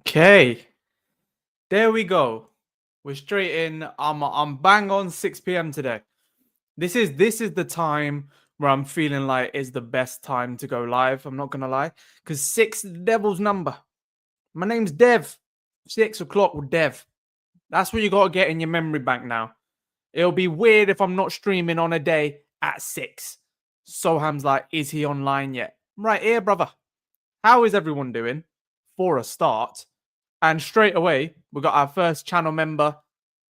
Okay, there we go. We're straight in. I'm bang on 6 p.m. today. This is the time where I'm feeling like is the best time to go live. I'm not gonna lie, because 6 is the devil's number. My name's Dev. 6 o'clock with Dev. That's what you gotta get in your memory bank now. It'll be weird if I'm not streaming on a day at 6. Soham's like, is he online yet? I'm right here, brother. How is everyone doing? For a start. And straight away, we got our first channel member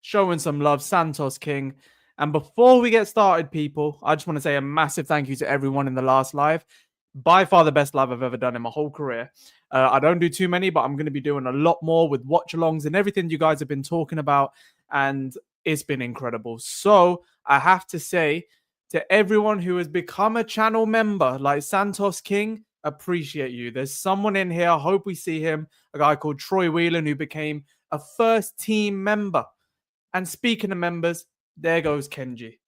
showing some love, Santos King. And before we get started, people, I just want to say a massive thank you to everyone in the last live. By far the best live I've ever done in my whole career. I don't do too many, but I'm going to be doing a lot more with watch-alongs and everything you guys have been talking about. And it's been incredible. So I have to say to everyone who has become a channel member, like Santos King, appreciate you. There's someone in here, I hope we see him, a guy called Troy Whelan, who became a first team member. And speaking of members, there goes Kenji.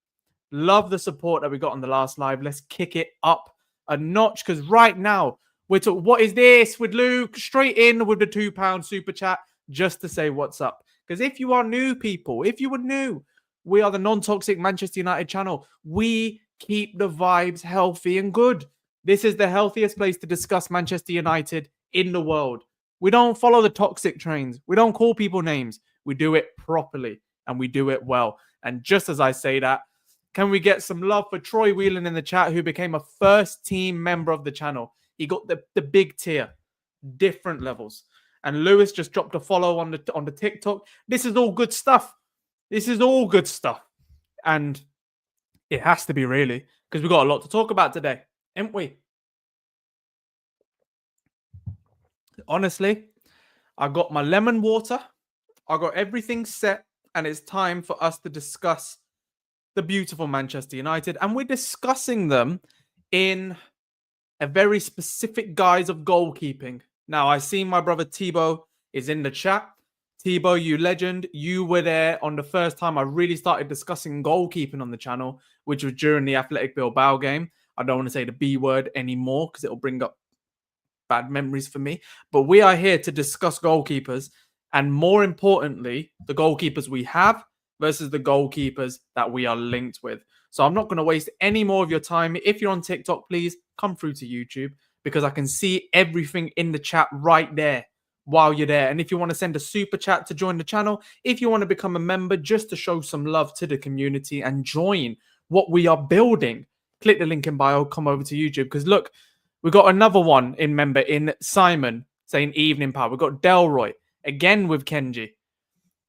Love the support that we got on the last live. Let's kick it up a notch, because right now we're talking, what is this with Luke? Straight in with the £2 super chat just to say what's up. Because if you are new, people, if you were new, we are the non-toxic Manchester United channel. We keep the vibes healthy and good. This is the healthiest place to discuss Manchester United in the world. We don't follow the toxic trains. We don't call people names. We do it properly and we do it well. And just as I say that, can we get some love for Troy Whelan in the chat, who became a first team member of the channel? He got the big tier, different levels. And Lewis just dropped a follow on the TikTok. This is all good stuff. This is all good stuff. And it has to be, really, because we've got a lot to talk about today, haven't we? Honestly, I got my lemon water. I got everything set. And it's time for us to discuss the beautiful Manchester United. And we're discussing them in a very specific guise of goalkeeping. Now, I see my brother Thibaut is in the chat. Thibaut, you legend. You were there on the first time I really started discussing goalkeeping on the channel, which was during the Athletic Bilbao game. I don't want to say the B word anymore because it'll bring up bad memories for me. But we are here to discuss goalkeepers, and more importantly, the goalkeepers we have versus the goalkeepers that we are linked with. So I'm not going to waste any more of your time. If you're on TikTok, please come through to YouTube, because I can see everything in the chat right there while you're there. And if you want to send a super chat to join the channel, if you want to become a member just to show some love to the community and join what we are building, click the link in bio, come over to YouTube. Because look, we've got another one in member in Simon saying evening power. We've got Delroy again with Kenji.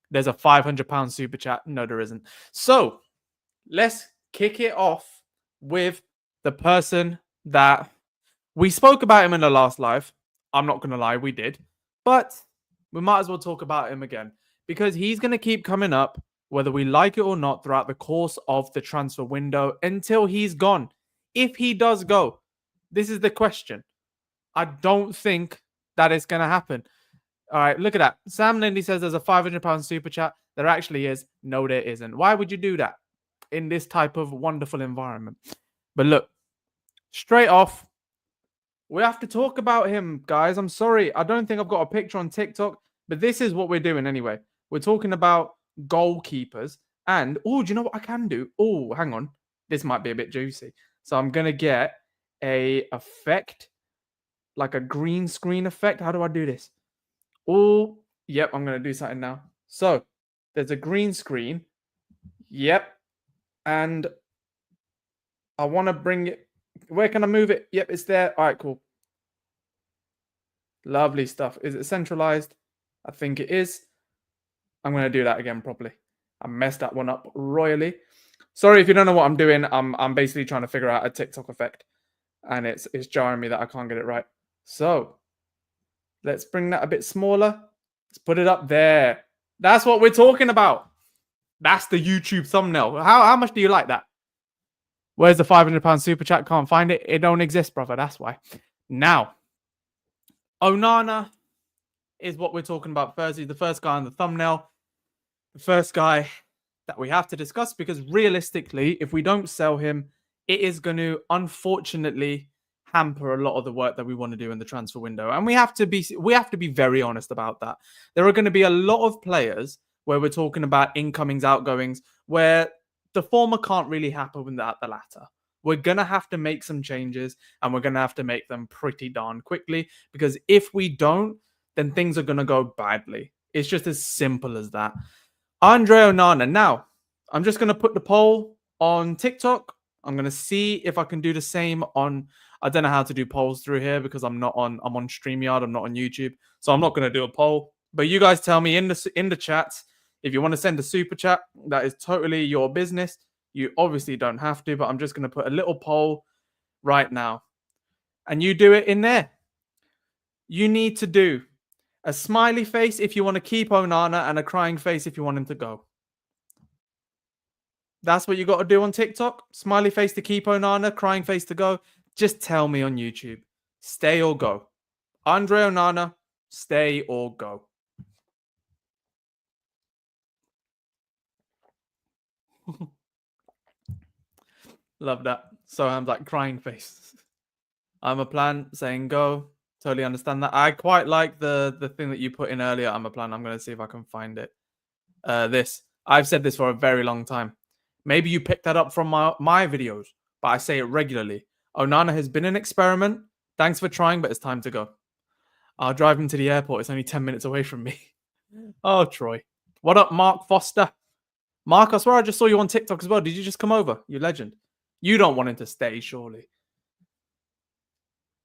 There's a £500 super chat. No, there isn't. So let's kick it off with the person that we spoke about him in the last live. I'm not going to lie, we did. But we might as well talk about him again, because he's going to keep coming up, whether we like it or not, throughout the course of the transfer window until he's gone. If he does go, this is the question. I don't think that is going to happen. All right, look at that. Sam Lindy says there's a £500 super chat. There actually is. No, there isn't. Why would you do that in this type of wonderful environment? But look, straight off, we have to talk about him, guys. I'm sorry. I don't think I've got a picture on TikTok, but this is what we're doing anyway. We're talking about goalkeepers. And, oh, do you know what I can do? Oh, hang on. This might be a bit juicy. So I'm going to get a effect, like a green screen effect. How do I do this? Oh, yep, I'm going to do something now. So there's a green screen. Yep. And I want to bring it. Where can I move it? Yep, it's there. All right, cool. Lovely stuff. Is it centralized? I think it is. I'm going to do that again properly. I messed that one up royally. Sorry if you don't know what I'm doing. I'm basically trying to figure out a TikTok effect, and it's jarring me that I can't get it right. So let's bring that a bit smaller. Let's put it up there. That's what we're talking about. That's the YouTube thumbnail. How much do you like that? Where's the £500 super chat? Can't find it. It don't exist, brother. That's why. Now, Onana is what we're talking about first. He's the first guy on the thumbnail. The first guy that we have to discuss, because realistically, if we don't sell him, it is going to, unfortunately, hamper a lot of the work that we want to do in the transfer window. And we have to be very honest about that. There are going to be a lot of players where we're talking about incomings, outgoings, where the former can't really happen without the latter. We're going to have to make some changes, and we're going to have to make them pretty darn quickly, because if we don't, then things are going to go badly. It's just as simple as that. Andre Onana. Now, I'm just going to put the poll on TikTok. I'm going to see if I can do the same on... I don't know how to do polls through here because I'm on StreamYard. I'm not on YouTube. So I'm not going to do a poll. But you guys tell me in the chats if you want to send a super chat. That is totally your business. You obviously don't have to, but I'm just going to put a little poll right now. And you do it in there. You need to do a smiley face if you want to keep Onana and a crying face if you want him to go. That's what you got to do on TikTok. Smiley face to keep Onana, crying face to go. Just tell me on YouTube. Stay or go. Andre Onana, stay or go. Love that. So I'm like crying face. I'm a plan saying go. Totally understand that. I quite like the thing that you put in earlier. I'm a plan. I'm going to see if I can find it. This. I've said this for a very long time. Maybe you picked that up from my videos, but I say it regularly. Onana has been an experiment. Thanks for trying, but it's time to go. I'll drive him to the airport. It's only 10 minutes away from me. Oh, Troy. What up, Mark Foster? Mark, I swear I just saw you on TikTok as well. Did you just come over? You legend. You don't want him to stay, surely.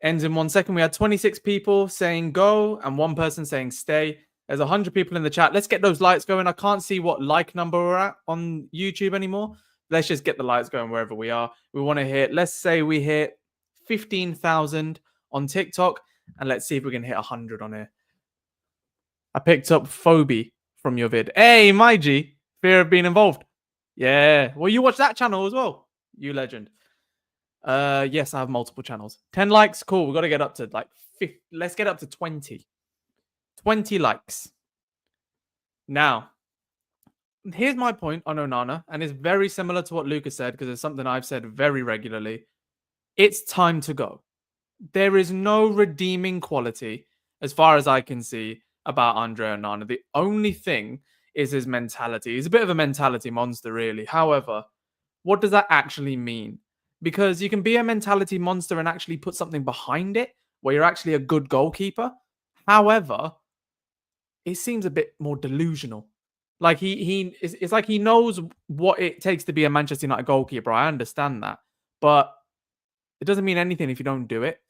Ends in 1 second. We had 26 people saying go and 1 person saying stay. There's 100 people in the chat. Let's get those lights going. I can't see what like number we're at on YouTube anymore. Let's just get the lights going wherever we are. We want to hit, let's say we hit 15,000 on TikTok, and let's see if we can hit 100 on here. I picked up Phoebe from your vid. Hey, my G. Fear of being involved. Yeah. Well, you watch that channel as well. You legend. Yes, I have multiple channels. 10 likes. Cool. We've got to get up to like 50. Let's get up to 20. 20 likes. Now, here's my point on Onana, and it's very similar to what Lucas said because it's something I've said very regularly. It's time to go. There is no redeeming quality, as far as I can see, about Andre Onana. The only thing is his mentality. He's a bit of a mentality monster, really. However, what does that actually mean? Because you can be a mentality monster and actually put something behind it, where you're actually a good goalkeeper. However, it seems a bit more delusional. Like it's like he knows what it takes to be a Manchester United goalkeeper. I understand that, but it doesn't mean anything if you don't do it.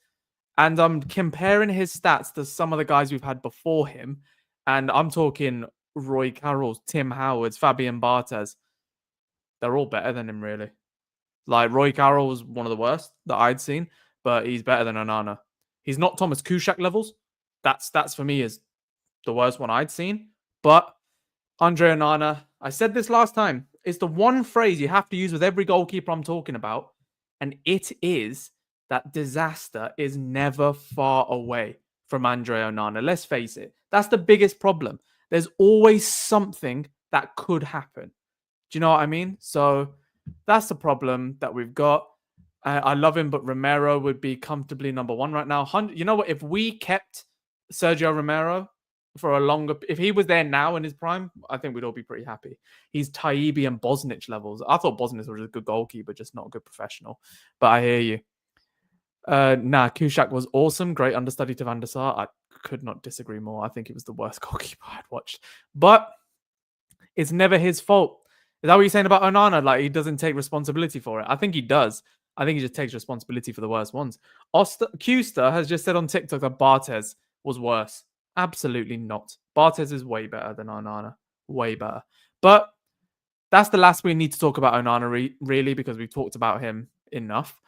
And I'm comparing his stats to some of the guys we've had before him, and I'm talking Roy Carroll's, Tim Howard's, Fabian Barthez. They're all better than him, really. Like Roy Carroll was one of the worst that I'd seen, but he's better than Onana. He's not Thomas Kuszczak levels. That's for me is the worst one I'd seen. But Andre Onana, I said this last time, it's the one phrase you have to use with every goalkeeper I'm talking about, and it is that disaster is never far away from Andre Onana. Let's face it. That's the biggest problem. There's always something that could happen. Do you know what I mean? So that's the problem that we've got. I love him, but Romero would be comfortably number 1 right now. You know what? If we kept Sergio Romero for a longer... If he was there now in his prime, I think we'd all be pretty happy. He's Taibbi and Bosnich levels. I thought Bosnich was a good goalkeeper, just not a good professional. But I hear you. Kuszczak was awesome. Great understudy to Van der Sar. I could not disagree more. I think he was the worst goalkeeper I'd watched. But it's never his fault. Is that what you're saying about Onana? Like, he doesn't take responsibility for it. I think he does. I think he just takes responsibility for the worst ones. Custer has just said on TikTok that Barthez was worse. Absolutely not. Barthez is way better than Onana. Way better. But that's the last we need to talk about Onana, really, because we've talked about him enough.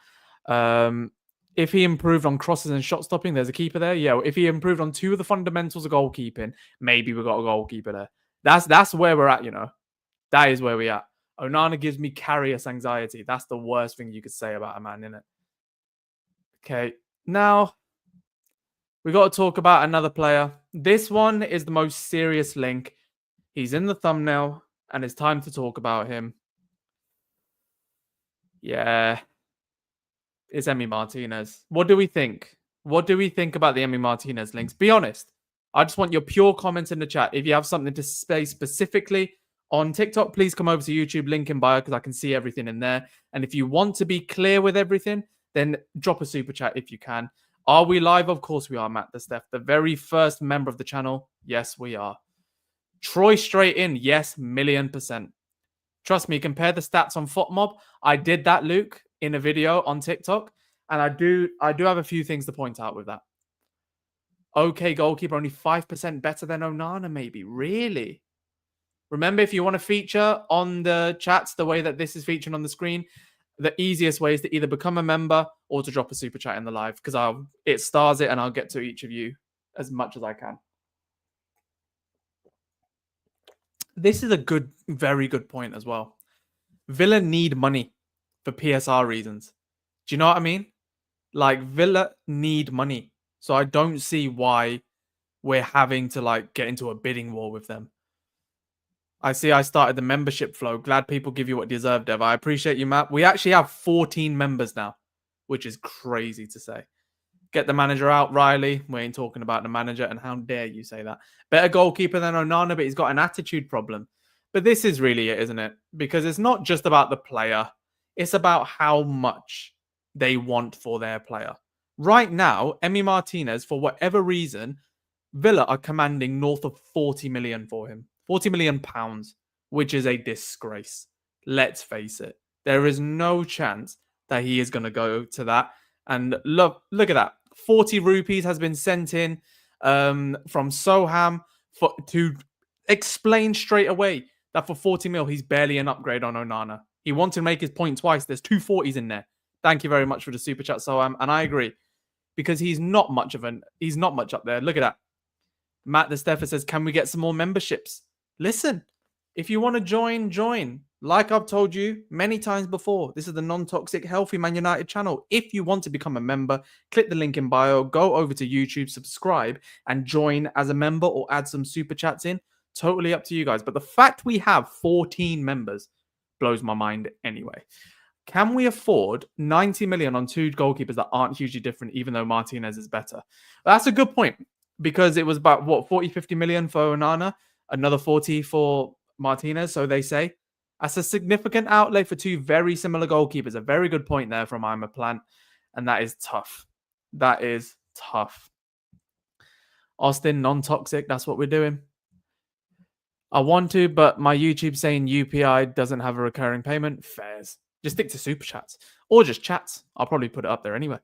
If he improved on crosses and shot stopping, there's a keeper there. Yeah, if he improved on 2 of the fundamentals of goalkeeping, maybe we've got a goalkeeper there. That's where we're at, you know. That is where we're at. Onana gives me carious anxiety. That's the worst thing you could say about a man, innit? Okay, now we got to talk about another player. This one is the most serious link. He's in the thumbnail, and it's time to talk about him. Yeah. It's Emi Martinez. What do we think? What do we think about the Emi Martinez links? Be honest. I just want your pure comments in the chat. If you have something to say specifically on TikTok, please come over to YouTube, link in bio, because I can see everything in there. And if you want to be clear with everything, then drop a super chat if you can. Are we live? Of course we are, Matt the Steph. The very first member of the channel. Yes, we are. Troy straight in. Yes, 1,000,000%. Trust me, compare the stats on FOTMob. I did that, Luke, in a video on TikTok. And I do have a few things to point out with that. Okay, goalkeeper, only 5% better than Onana, maybe. Really? Remember, if you want to feature on the chats the way that this is featured on the screen, the easiest way is to either become a member or to drop a super chat in the live, because it stars it and I'll get to each of you as much as I can. This is a very good point as well. Villa need money for PSR reasons. Do you know what I mean? Like, Villa need money. So I don't see why we're having to get into a bidding war with them. I see I started the membership flow. Glad people give you what you deserve, Dev. I appreciate you, Matt. We actually have 14 members now, which is crazy to say. Get the manager out, Riley. We ain't talking about the manager, and how dare you say that. Better goalkeeper than Onana, but he's got an attitude problem. But this is really it, isn't it? Because it's not just about the player. It's about how much they want for their player. Right now, Emi Martinez, for whatever reason, Villa are commanding north of 40 million for him. 40 million pounds, which is a disgrace. Let's face it. There is no chance that he is going to go to that. And look at that. 40 rupees has been sent in from Soham to explain straight away that for 40 mil, he's barely an upgrade on Onana. He wanted to make his point twice. There's 2 40s in there. Thank you very much for the super chat, Soham. And I agree, because he's not much up there. Look at that. Matt the Steffer says, can we get some more memberships? Listen, if you want to join. Like I've told you many times before, this is the non-toxic, healthy Man United channel. If you want to become a member, click the link in bio, go over to YouTube, subscribe, and join as a member or add some super chats in. Totally up to you guys. But the fact we have 14 members blows my mind anyway. Can we afford 90 million on 2 goalkeepers that aren't hugely different, even though Martinez is better? That's a good point, because it was about, 40, 50 million for Onana, another 40 for Martinez, so they say. That's a significant outlay for 2 very similar goalkeepers. A very good point there from I'm a Plant, and that is tough. That is tough. Austin, non-toxic, that's what we're doing. I want to, but my YouTube saying UPI doesn't have a recurring payment. Fairs. Just stick to super chats or just chats. I'll probably put it up there anyway.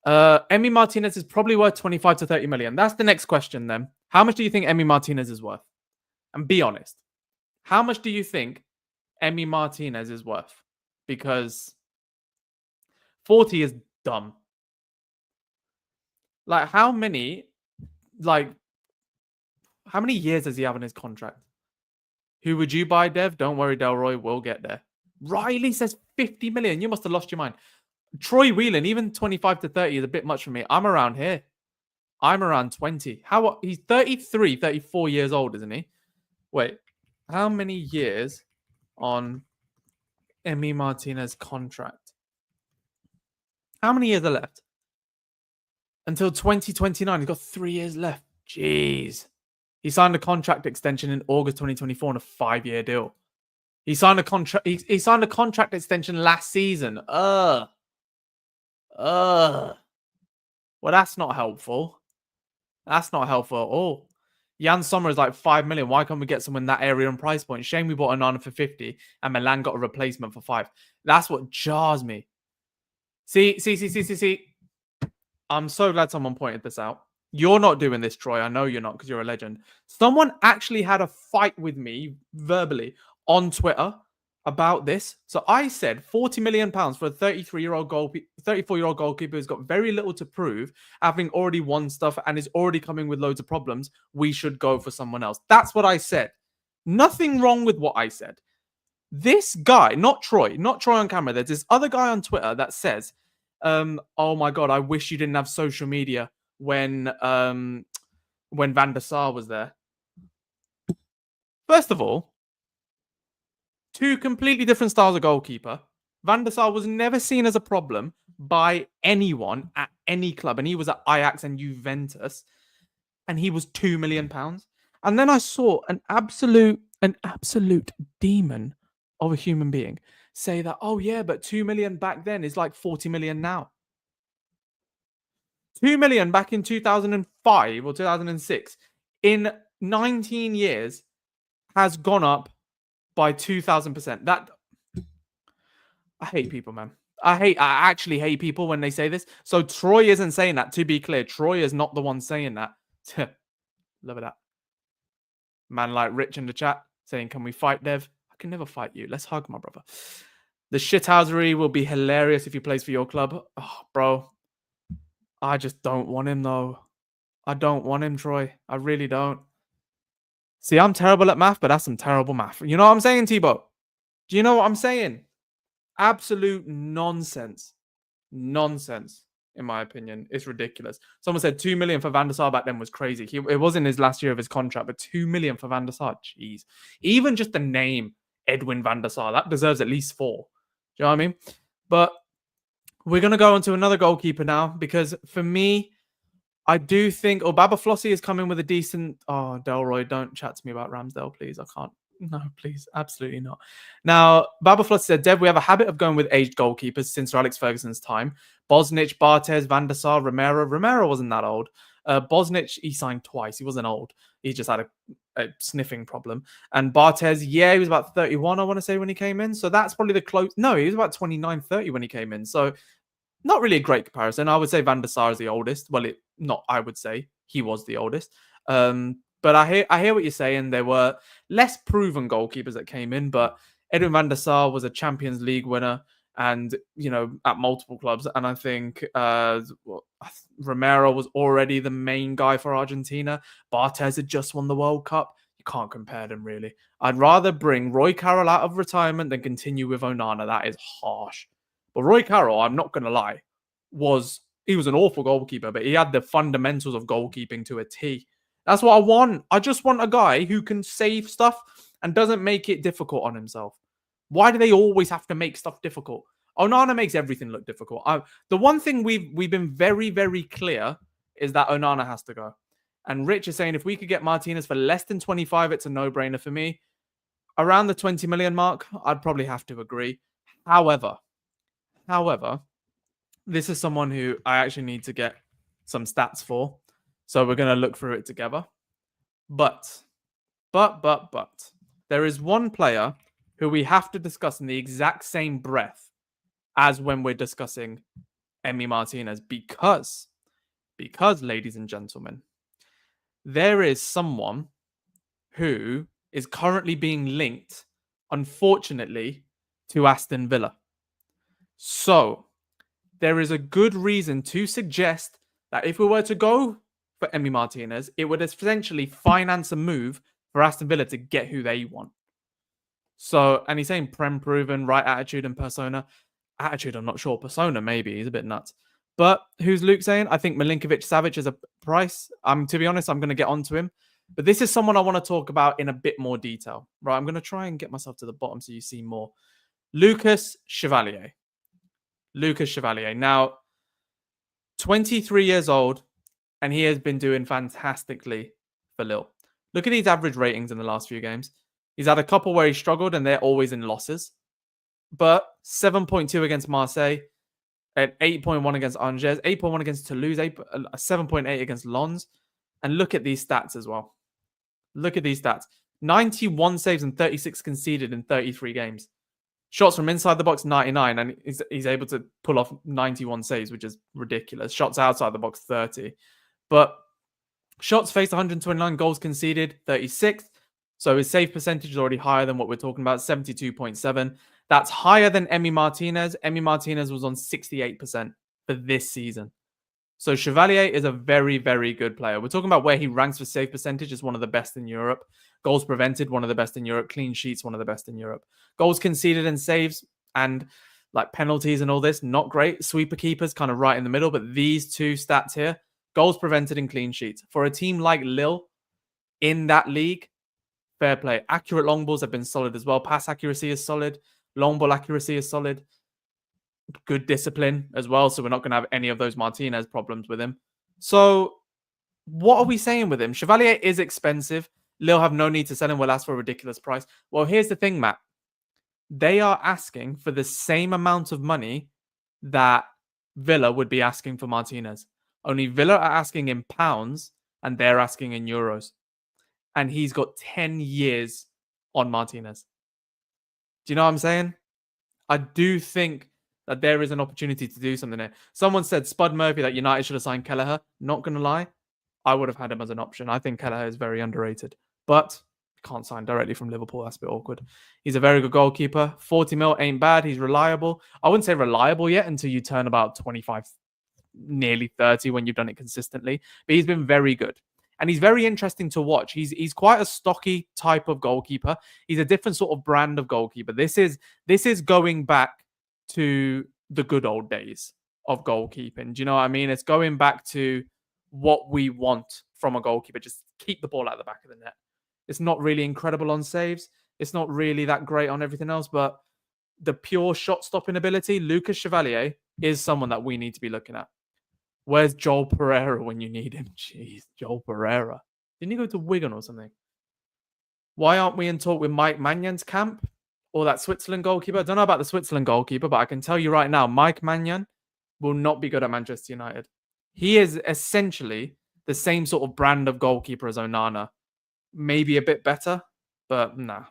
Emi Martinez is probably worth 25 to 30 million. That's the next question then. How much do you think Emi Martinez is worth? And be honest. How much do you think Emi Martinez is worth? Because 40 is dumb. How many years does he have in his contract? Who would you buy, Dev? Don't worry, Delroy, we'll get there. Riley says 50 million. You must have lost your mind. Troy Whelan, even 25 to 30 is a bit much for me. I'm around here. I'm around 20. He's 33, 34 years old, isn't he? Wait, how many years on Emi Martinez contract? How many years are left? Until 2029. He's got 3 years left. Jeez. He signed a contract extension in August 2024 on a 5-year deal. He signed a contract. He signed a contract extension last season. Well, that's not helpful. That's not helpful at all. Jan Sommer is like 5 million. Why can't we get someone in that area and price point? Shame we bought Onana for 50 and Milan got a replacement for 5. That's what jars me. See. I'm so glad someone pointed this out. You're not doing this, Troy. I know you're not, because you're a legend. Someone actually had a fight with me verbally on Twitter about this. So I said 40 million pounds for a 34-year-old goalkeeper who's got very little to prove, having already won stuff and is already coming with loads of problems. We should go for someone else. That's what I said. Nothing wrong with what I said. This guy, not Troy on camera. There's this other guy on Twitter that says, oh my God, I wish you didn't have social media when Van der Sar was there. First of all, 2 completely different styles of goalkeeper. Van der Sar was never seen as a problem by anyone at any club. And he was at Ajax and Juventus. And he was £2 million. And then I saw an absolute demon of a human being say that, oh yeah, but 2 million back then is like 40 million now. 2 million back in 2005 or 2006 in 19 years has gone up by 2,000%. That I hate people, man. I actually hate people when they say this. So Troy isn't saying that, to be clear. Troy is not the one saying that. Love that. Man like Rich in the chat saying, can we fight Dev? I can never fight you. Let's hug, my brother. The shithousery will be hilarious if he plays for your club. Oh, bro. I just don't want him, though. I don't want him, Troy. I really don't. See, I'm terrible at math, but that's some terrible math. You know what I'm saying, Tebow? Do you know what I'm saying? Absolute nonsense. Nonsense, in my opinion. It's ridiculous. Someone said 2 million for Van der Sar back then was crazy. It wasn't his last year of his contract, but 2 million for Van der Sar. Jeez. Even just the name, Edwin van der Sar, that deserves at least 4. Do you know what I mean? But we're going to go on to another goalkeeper now, because for me, I do think, Baba Flossie is coming with a decent, Delroy, don't chat to me about Ramsdale, please. I can't. No, please. Absolutely not. Now, Baba Flossie said, Dev, we have a habit of going with aged goalkeepers since Sir Alex Ferguson's time. Bosnich, Barthez, Van der Sar, Romero. Romero wasn't that old. Bosnich, he signed twice. He wasn't old. He just had a sniffing problem. And Barthez, yeah, he was about 31, I want to say, when he came in. So that's probably the close. No, he was about 29, 30 when he came in. So not really a great comparison. I would say Van der Sar is the oldest. Well, I would say he was the oldest. But I hear what you're saying. There were less proven goalkeepers that came in, but Edwin van der Sar was a Champions League winner and, at multiple clubs. And I think Romero was already the main guy for Argentina. Barthez had just won the World Cup. You can't compare them, really. I'd rather bring Roy Carroll out of retirement than continue with Onana. That is harsh. But Roy Carroll, I'm not going to lie, he was an awful goalkeeper, but he had the fundamentals of goalkeeping to a T. That's what I want. I just want a guy who can save stuff and doesn't make it difficult on himself. Why do they always have to make stuff difficult? Onana makes everything look difficult. The one thing we've been very, very clear is that Onana has to go. And Rich is saying if we could get Martinez for less than 25, it's a no-brainer for me. Around the 20 million mark, I'd probably have to agree. However, this is someone who I actually need to get some stats for. So we're going to look through it together. But, there is one player who we have to discuss in the exact same breath as when we're discussing Emi Martinez. Because, ladies and gentlemen, there is someone who is currently being linked, unfortunately, to Aston Villa. So, there is a good reason to suggest that if we were to go for Emi Martinez, it would essentially finance a move for Aston Villa to get who they want. So, and he's saying Prem proven, right attitude and persona. Attitude, I'm not sure. Persona, maybe. He's a bit nuts. But who's Luke saying? I think Milinkovic-Savic is a price. To be honest, I'm going to get onto him. But this is someone I want to talk about in a bit more detail. Right, I'm going to try and get myself to the bottom so you see more. Lucas Chevalier. Now, 23 years old, and he has been doing fantastically for Lille. Look at these average ratings in the last few games. He's had a couple where he struggled, and they're always in losses. But 7.2 against Marseille, at 8.1 against Angers, 8.1 against Toulouse, 7.8 against Lens. And look at these stats as well. Look at these stats. 91 saves and 36 conceded in 33 games. Shots from inside the box, 99, and he's able to pull off 91 saves, which is ridiculous. Shots outside the box, 30. But shots faced, 129, goals conceded, 36. So his save percentage is already higher than what we're talking about, 72.7. That's higher than Emi Martinez. Emi Martinez was on 68% for this season. So Chevalier is a very, very good player. We're talking about where he ranks for save percentage as one of the best in Europe. Goals prevented, one of the best in Europe. Clean sheets, one of the best in Europe. Goals conceded and saves and like penalties and all this, not great. Sweeper keepers kind of right in the middle. But these two stats here, goals prevented and clean sheets. For a team like Lille in that league, fair play. Accurate long balls have been solid as well. Pass accuracy is solid. Long ball accuracy is solid. good discipline as well. So we're not going to have any of those Martinez problems with him. So what are we saying with him? Chevalier is expensive. Lille have no need to sell him. We'll ask for a ridiculous price. Well, here's the thing, Matt. They are asking for the same amount of money that Villa would be asking for Martinez. Only Villa are asking in pounds and they're asking in euros. And he's got 10 years on Martinez. Do you know what I'm saying? I do think that there is an opportunity to do something there. Someone said Spud Murphy that United should have signed Kelleher. Not going to lie, I would have had him as an option. I think Kelleher is very underrated. But can't sign directly from Liverpool. That's a bit awkward. He's a very good goalkeeper. 40 mil ain't bad. He's reliable. I wouldn't say reliable yet until you turn about 25, nearly 30 when you've done it consistently. But he's been very good. And he's very interesting to watch. He's quite a stocky type of goalkeeper. He's a different sort of brand of goalkeeper. This is going back to the good old days of goalkeeping. Do you know what I mean? It's going back to what we want from a goalkeeper. Just keep the ball out of the back of the net. It's not really incredible on saves. It's not really that great on everything else, but the pure shot stopping ability, Lucas Chevalier is someone that we need to be looking at. Where's Joel Pereira when you need him? Jeez, Joel Pereira. Didn't he go to Wigan or something? Why aren't we in talk with Mike Magnan's camp or that Switzerland goalkeeper? I don't know about the Switzerland goalkeeper, but I can tell you right now, Mike Magnan will not be good at Manchester United. He is essentially the same sort of brand of goalkeeper as Onana. Maybe a bit better, but nah.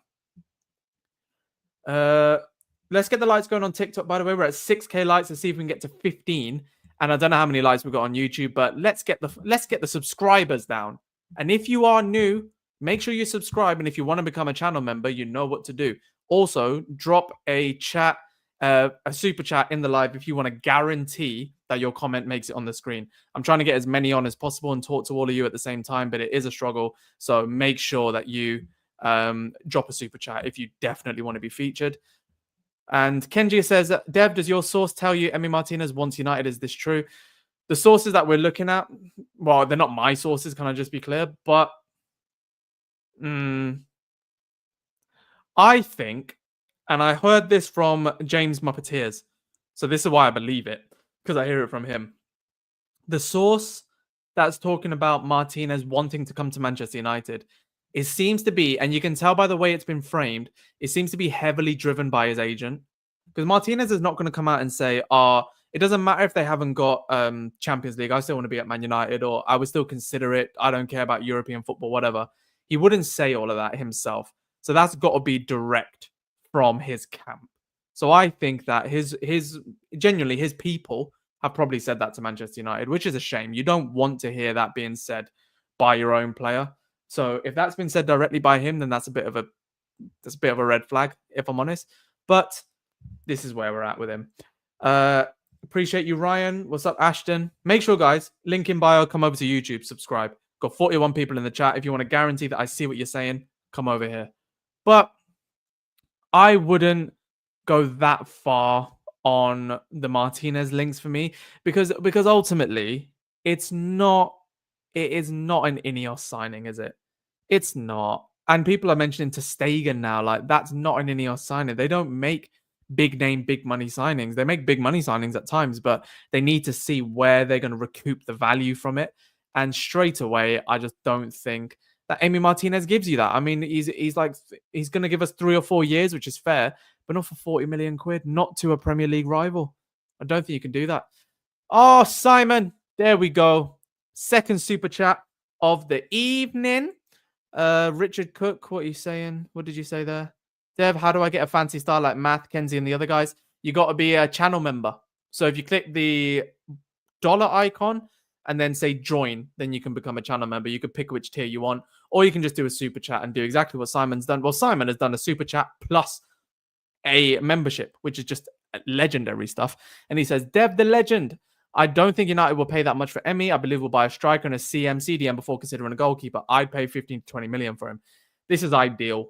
Let's get the lights going on TikTok, by the way. We're at 6K likes. Let's see if we can get to 15. And I don't know how many likes we've got on YouTube, but let's get the subscribers down. And if you are new, make sure you subscribe. And if you want to become a channel member, you know what to do. Also, drop a chat, a super chat in the live if you want to guarantee that your comment makes it on the screen. I'm trying to get as many on as possible and talk to all of you at the same time, but it is a struggle. So make sure that you drop a super chat if you definitely want to be featured. And Kenji says, Dev, does your source tell you Emi Martinez wants United? Is this true? The sources that we're looking at, well, they're not my sources, can I just be clear? But I think, and I heard this from James Muppeteers, so this is why I believe it, because I hear it from him. The source that's talking about Martinez wanting to come to Manchester United, it seems to be, and you can tell by the way it's been framed, it seems to be heavily driven by his agent. Because Martinez is not going to come out and say, it doesn't matter if they haven't got Champions League, I still want to be at Man United, or I would still consider it, I don't care about European football, whatever. He wouldn't say all of that himself. So that's got to be direct from his camp. So I think that genuinely, his people have probably said that to Manchester United, which is a shame. You don't want to hear that being said by your own player. So if that's been said directly by him, then that's a bit of a red flag, if I'm honest. But this is where we're at with him. Appreciate you, Ryan. What's up, Ashton? Make sure, guys, link in bio, come over to YouTube, subscribe. Got 41 people in the chat. If you want to guarantee that I see what you're saying, come over here. But I wouldn't go that far on the Martinez links for me because ultimately it is not an Ineos signing, is it? It's not. And people are mentioning ter Stegen now. Like, that's not an Ineos signing. They don't make big name, big money signings. They make big money signings at times, but they need to see where they're going to recoup the value from it. And straight away, I just don't think that Emi Martinez gives you that. I mean, he's going to give us 3 or 4 years, which is fair, but not for 40 million quid, not to a Premier League rival. I don't think you can do that. Oh, Simon, there we go. Second super chat of the evening. Richard Cook, what are you saying? What did you say there? Dev, how do I get a fancy star like Math, Kenzie, and the other guys? You got to be a channel member. So if you click the dollar icon and then say join, then you can become a channel member. You could pick which tier you want, or you can just do a super chat and do exactly what Simon's done. Well, Simon has done a super chat plus a membership, which is just legendary stuff. And he says, Dev the legend. I don't think United will pay that much for Emi. I believe we'll buy a striker and a CDM before considering a goalkeeper. I'd pay 15 to 20 million for him. This is ideal.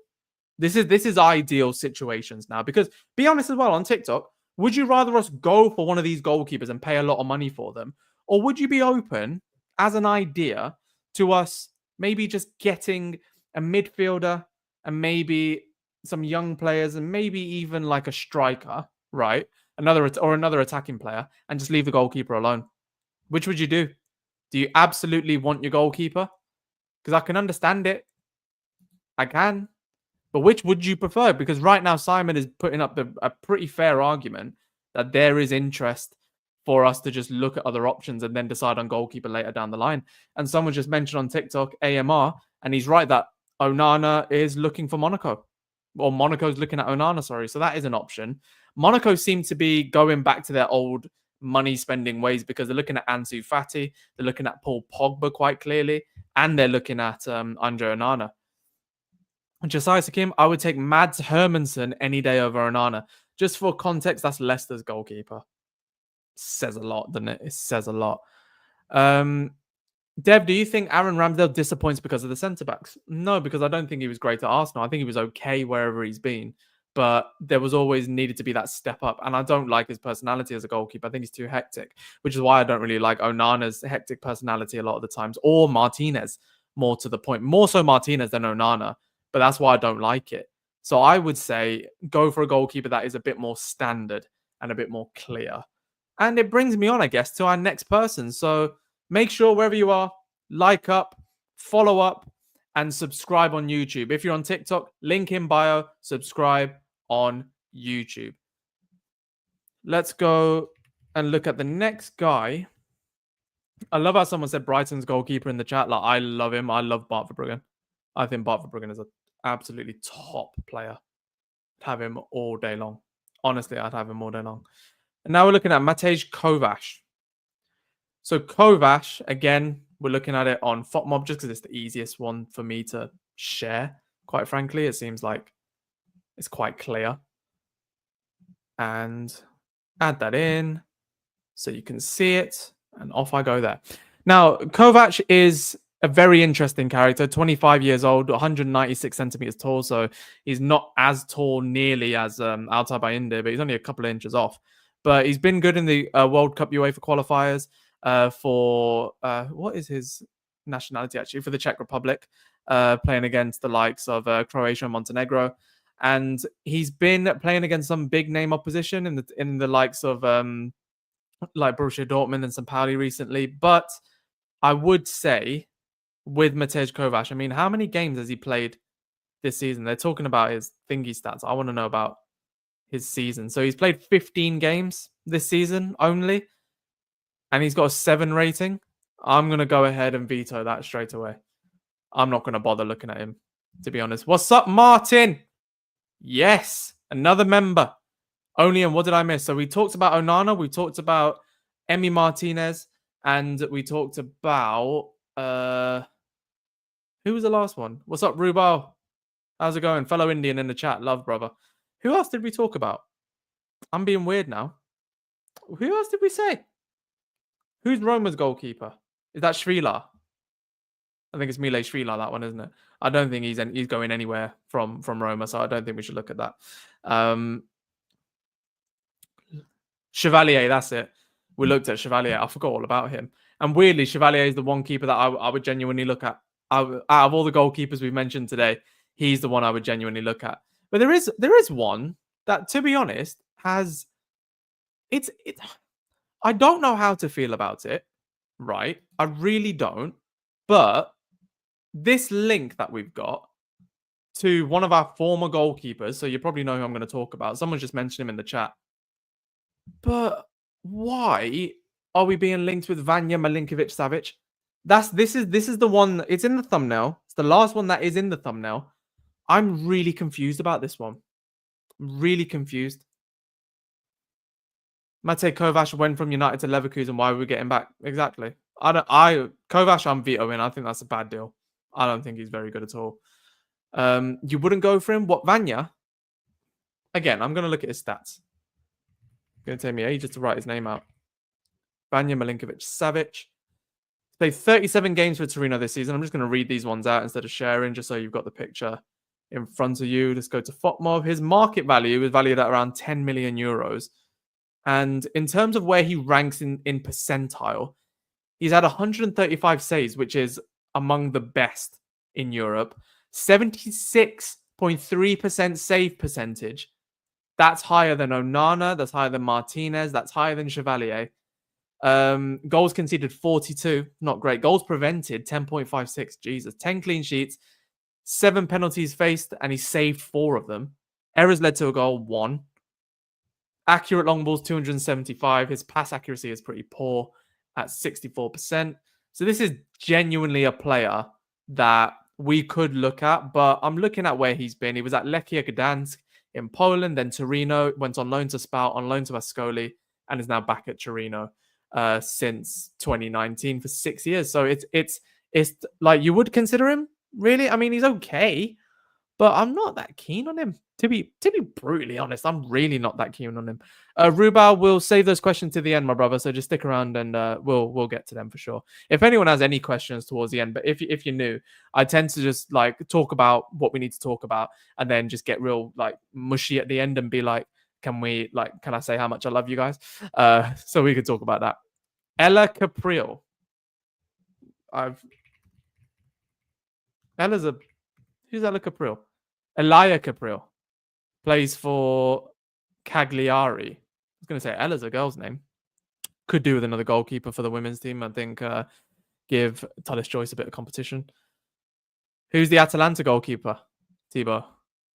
This is ideal situations now. Because be honest as well, on TikTok, would you rather us go for one of these goalkeepers and pay a lot of money for them? Or would you be open, as an idea, to us maybe just getting a midfielder and maybe some young players and maybe even like a striker, right? another attacking player, and just leave the goalkeeper alone? Which would you do? Do you absolutely want your goalkeeper? Because I can understand it. I can. But which would you prefer? Because right now, Simon is putting up a pretty fair argument that there is interest for us to just look at other options and then decide on goalkeeper later down the line. And someone just mentioned on TikTok, AMR, and he's right that Onana is looking for Monaco. Or Monaco's looking at Onana, sorry. So that is an option. Monaco seem to be going back to their old money spending ways because they're looking at Ansu Fati, they're looking at Paul Pogba quite clearly, and they're looking at Andre Onana. Josiah Sakim, I would take Mads Hermansen any day over Onana. Just for context, that's Leicester's goalkeeper. Says a lot, doesn't it? It says a lot. Dev, do you think Aaron Ramsdale disappoints because of the centre-backs? No, because I don't think he was great at Arsenal. I think he was okay wherever he's been. But there was always needed to be that step up. And I don't like his personality as a goalkeeper. I think he's too hectic, which is why I don't really like Onana's hectic personality a lot of the times. Or Martinez, more to the point. More so Martinez than Onana. But that's why I don't like it. So I would say go for a goalkeeper that is a bit more standard and a bit more clear. And it brings me on, I guess, to our next person. So make sure wherever you are, like up, follow up, and subscribe on YouTube. If you're on TikTok, link in bio, subscribe on YouTube. Let's go and look at the next guy. I love how someone said Brighton's goalkeeper in the chat. Like, I love him. I love Bart Verbruggen. I think Bart Verbruggen is an absolutely top player. I'd have him all day long. Honestly, I'd have him all day long. And now we're looking at Matej Kovac. So Kovac, again, we're looking at it on FOTMob just because it's the easiest one for me to share. Quite frankly, it seems like it's quite clear. And add that in so you can see it. And off I go there. Now, Kovac is a very interesting character, 25 years old, 196 centimeters tall. So he's not as tall nearly as Altay Bayindir, but he's only a couple of inches off. But he's been good in the World Cup UEFA qualifiers for, what is his nationality actually? For the Czech Republic, playing against the likes of Croatia and Montenegro. And he's been playing against some big name opposition in the likes of like Borussia Dortmund and St. Pauli recently. But I would say with Matej Kovac, I mean, how many games has he played this season? They're talking about his thingy stats. I want to know about his season. So he's played 15 games this season only, and he's got a 7 rating. I'm going to go ahead and veto that straight away. I'm not going to bother looking at him, to be honest. What's up, Martin? Yes, another member. Only, and what did I miss? So we talked about Onana, we talked about Emi Martinez, and we talked about who was the last one? What's up, Rubal? How's it going? Fellow Indian in the chat. Love, brother. Who else did we talk about? I'm being weird now. Who else did we say? Who's Roma's goalkeeper? Is that Srila? I think it's Mile Srila, that one, isn't it? I don't think he's going anywhere from Roma, so I don't think we should look at that. Chevalier, that's it. We looked at Chevalier. I forgot all about him. And weirdly, Chevalier is the one keeper that I would genuinely look at. Out of all the goalkeepers we've mentioned today, he's the one I would genuinely look at. But there is one that, to be honest, has it. I don't know how to feel about it, right? I really don't. But this link that we've got to one of our former goalkeepers, so you probably know who I'm going to talk about. Someone just mentioned him in the chat. But why are we being linked with Vanja Milinkovic-Savic? This is the one. It's in the thumbnail. It's the last one that is in the thumbnail. I'm really confused about this one. Really confused. Matej Kovac went from United to Leverkusen. Why are we getting back? Exactly. Kovac, I'm vetoing. I think that's a bad deal. I don't think he's very good at all. You wouldn't go for him? What, Vanja? Again, I'm going to look at his stats. It's going to take me ages to write his name out. Vanja Milinkovic-Savic. Played 37 games for Torino this season. I'm just going to read these ones out instead of sharing, just so you've got the picture in front of you. Let's go to FOTMob. His market value is valued at around 10 million euros. And in terms of where he ranks in percentile, he's had 135 saves, which is among the best in Europe. 76.3% save percentage. That's higher than Onana. That's higher than Martinez. That's higher than Chevalier. Goals conceded 42. Not great. Goals prevented 10.56. Jesus. 10 clean sheets, 7 penalties faced, and he saved 4 of them. Errors led to a goal, 1. Accurate long balls, 275. His pass accuracy is pretty poor at 64%. So this is genuinely a player that we could look at, but I'm looking at where he's been. He was at Lechia Gdansk in Poland, then Torino, went on loan to Spal, on loan to Ascoli, and is now back at Torino since 2019 for 6 years. So it's like you would consider him, really. I mean, he's okay, but I'm not that keen on him. To be brutally honest, I'm really not that keen on him. Rubal, will save those questions to the end, my brother. So just stick around and we'll get to them for sure. If anyone has any questions towards the end, but if you're new, I tend to just like talk about what we need to talk about and then just get real like mushy at the end and be like, can I say how much I love you guys? So we could talk about that. Ella Capriel. Who's Ella Capriel? Elia Capriel. Plays for Cagliari. I was going to say Ella's a girl's name. Could do with another goalkeeper for the women's team. I think give Tallis Joyce a bit of competition. Who's the Atalanta goalkeeper, Thibaut?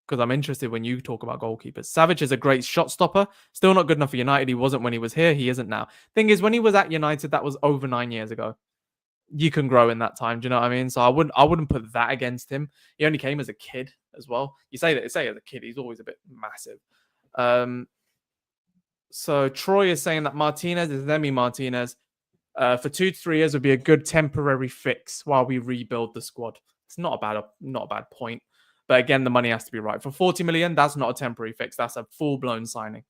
Because I'm interested when you talk about goalkeepers. Savic is a great shot stopper. Still not good enough for United. He wasn't when he was here. He isn't now. Thing is, when he was at United, that was over 9 years ago. You can grow in that time. Do you know what I mean? So I wouldn't put that against him. He only came as a kid as well. You say as a kid, he's always a bit massive. So Troy is saying that Martinez is Emi Martinez. For 2 to 3 years would be a good temporary fix while we rebuild the squad. It's not a bad point. But again, the money has to be right. For 40 million, that's not a temporary fix. That's a full-blown signing.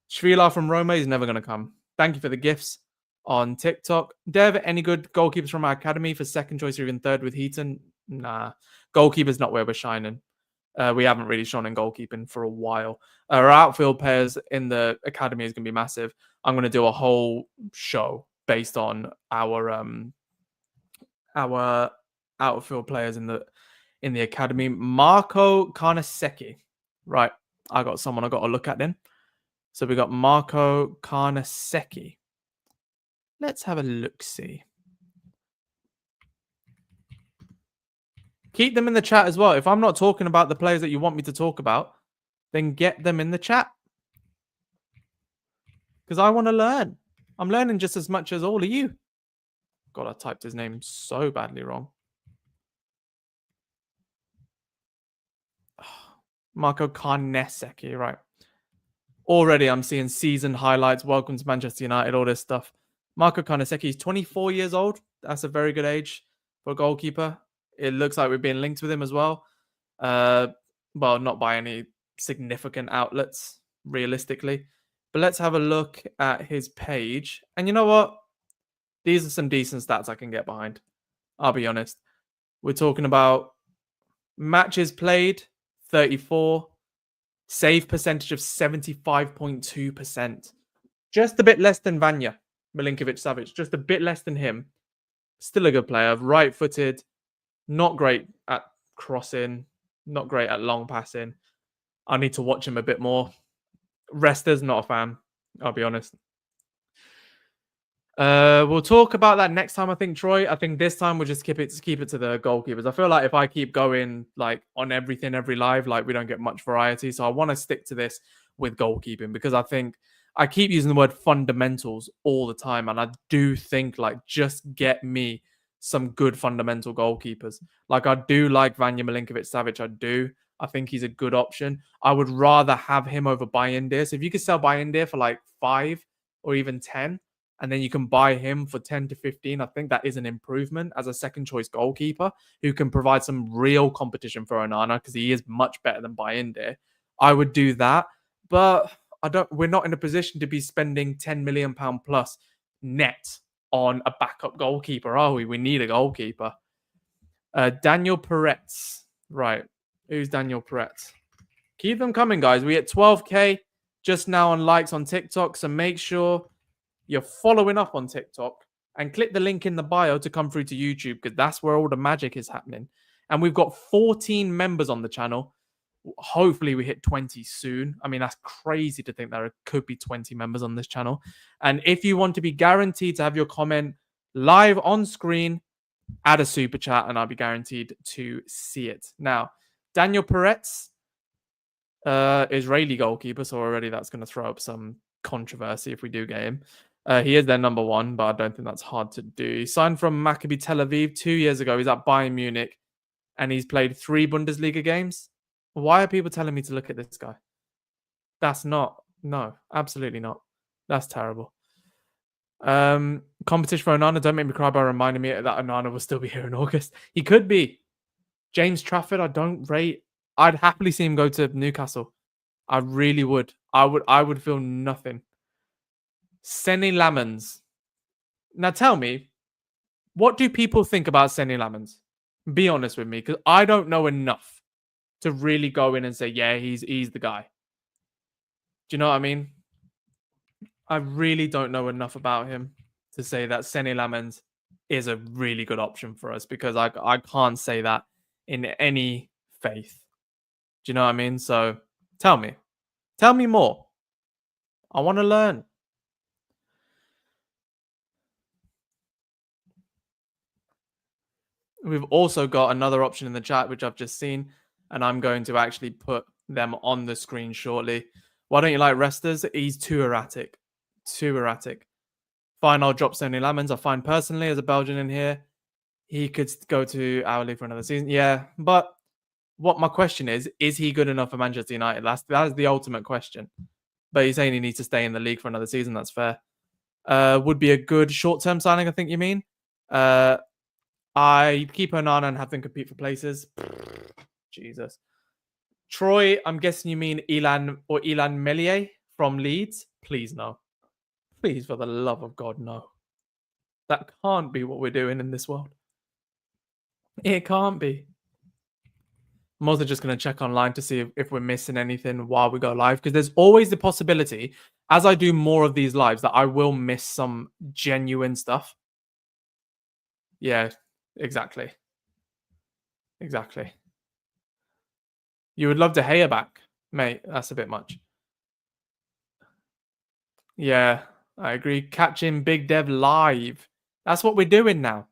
Shvila from Roma is never going to come. Thank you for the gifts on TikTok. Dev, any good goalkeepers from our academy for second choice or even third with Heaton? Nah. Goalkeeper's not where we're shining. We haven't really shone in goalkeeping for a while. Our outfield pairs in the academy is going to be massive. I'm going to do a whole show based on our outfield players in the academy. Marco Carnesecchi. Right. I got someone I got to look at then. So we got Marco Carnesecchi. Let's have a look-see. Keep them in the chat as well. If I'm not talking about the players that you want me to talk about, then get them in the chat. Because I want to learn. I'm learning just as much as all of you. God, I typed his name so badly wrong. Marco Carnesecchi, right. Already I'm seeing season highlights. Welcome to Manchester United, all this stuff. Marco Carnesecchi is 24 years old. That's a very good age for a goalkeeper. It looks like we're being linked with him as well. Well, not by any significant outlets, realistically. But let's have a look at his page. And you know what? These are some decent stats I can get behind. I'll be honest. We're talking about matches played, 34. Save percentage of 75.2%. Just a bit less than Vanja Milinkovic-Savic. Just a bit less than him. Still a good player. Right-footed. Not great at crossing. Not great at long passing. I need to watch him a bit more. Rester's not a fan. I'll be honest. We'll talk about that next time, I think, Troy. I think this time we'll just keep it to the goalkeepers. I feel like if I keep going like on everything, every live, like we don't get much variety. So I want to stick to this with goalkeeping because I think I keep using the word fundamentals all the time. And I do think like just get me some good fundamental goalkeepers. Like I do like Vanja Milinkovic-Savic. I do. I think he's a good option. I would rather have him over Bayindir. So if you could sell Bayindir for like 5 or even 10, and then you can buy him for 10 to 15. I think that is an improvement as a second choice goalkeeper who can provide some real competition for Onana because he is much better than Bayindir. I would do that, but we're not in a position to be spending £10 million plus net on a backup goalkeeper, are we? We need a goalkeeper. Daniel Peretz. Right. Who's Daniel Peretz? Keep them coming, guys. We hit 12K just now on likes on TikTok, so make sure you're following up on TikTok and click the link in the bio to come through to YouTube because that's where all the magic is happening. And we've got 14 members on the channel. Hopefully we hit 20 soon. I mean, that's crazy to think there could be 20 members on this channel. And if you want to be guaranteed to have your comment live on screen, add a super chat and I'll be guaranteed to see it. Now, Daniel Peretz, Israeli goalkeeper, so already that's going to throw up some controversy if we do get him. He is their number one, but I don't think that's hard to do. He signed from Maccabi Tel Aviv 2 years ago. He's at Bayern Munich and he's played 3 Bundesliga games. Why are people telling me to look at this guy? That's not. No, absolutely not. That's terrible. Competition for Onana. Don't make me cry by reminding me that Onana will still be here in August. He could be. James Trafford, I don't rate. I'd happily see him go to Newcastle. I really would. I would feel nothing. Senne Lammens. Now tell me, what do people think about Senne Lammens? Be honest with me, because I don't know enough to really go in and say, yeah, he's the guy. Do you know what I mean? I really don't know enough about him to say that Senne Lammens is a really good option for us, because I can't say that in any faith. Do you know what I mean? So tell me more. I want to learn. We've also got another option in the chat, which I've just seen, and I'm going to actually put them on the screen shortly. Why don't you like Restas? He's too erratic. Too erratic. Fine, I'll drop Senne Lammens. I find personally, as a Belgian in here, he could go to our league for another season. Yeah, but what my question is he good enough for Manchester United? That is the ultimate question. But he's saying he needs to stay in the league for another season. That's fair. Would be a good short-term signing, I think you mean. I keep Onana and have them compete for places. Jesus. Troy, I'm guessing you mean Ilan Melier from Leeds? Please no. Please, for the love of God, no. That can't be what we're doing in this world. It can't be. I'm also just going to check online to see if we're missing anything while we go live, because there's always the possibility, as I do more of these lives, that I will miss some genuine stuff. Yeah, exactly. Exactly. You would love to hear back, mate. That's a bit much. Yeah, I agree. Catching Big Dev live. That's what we're doing now.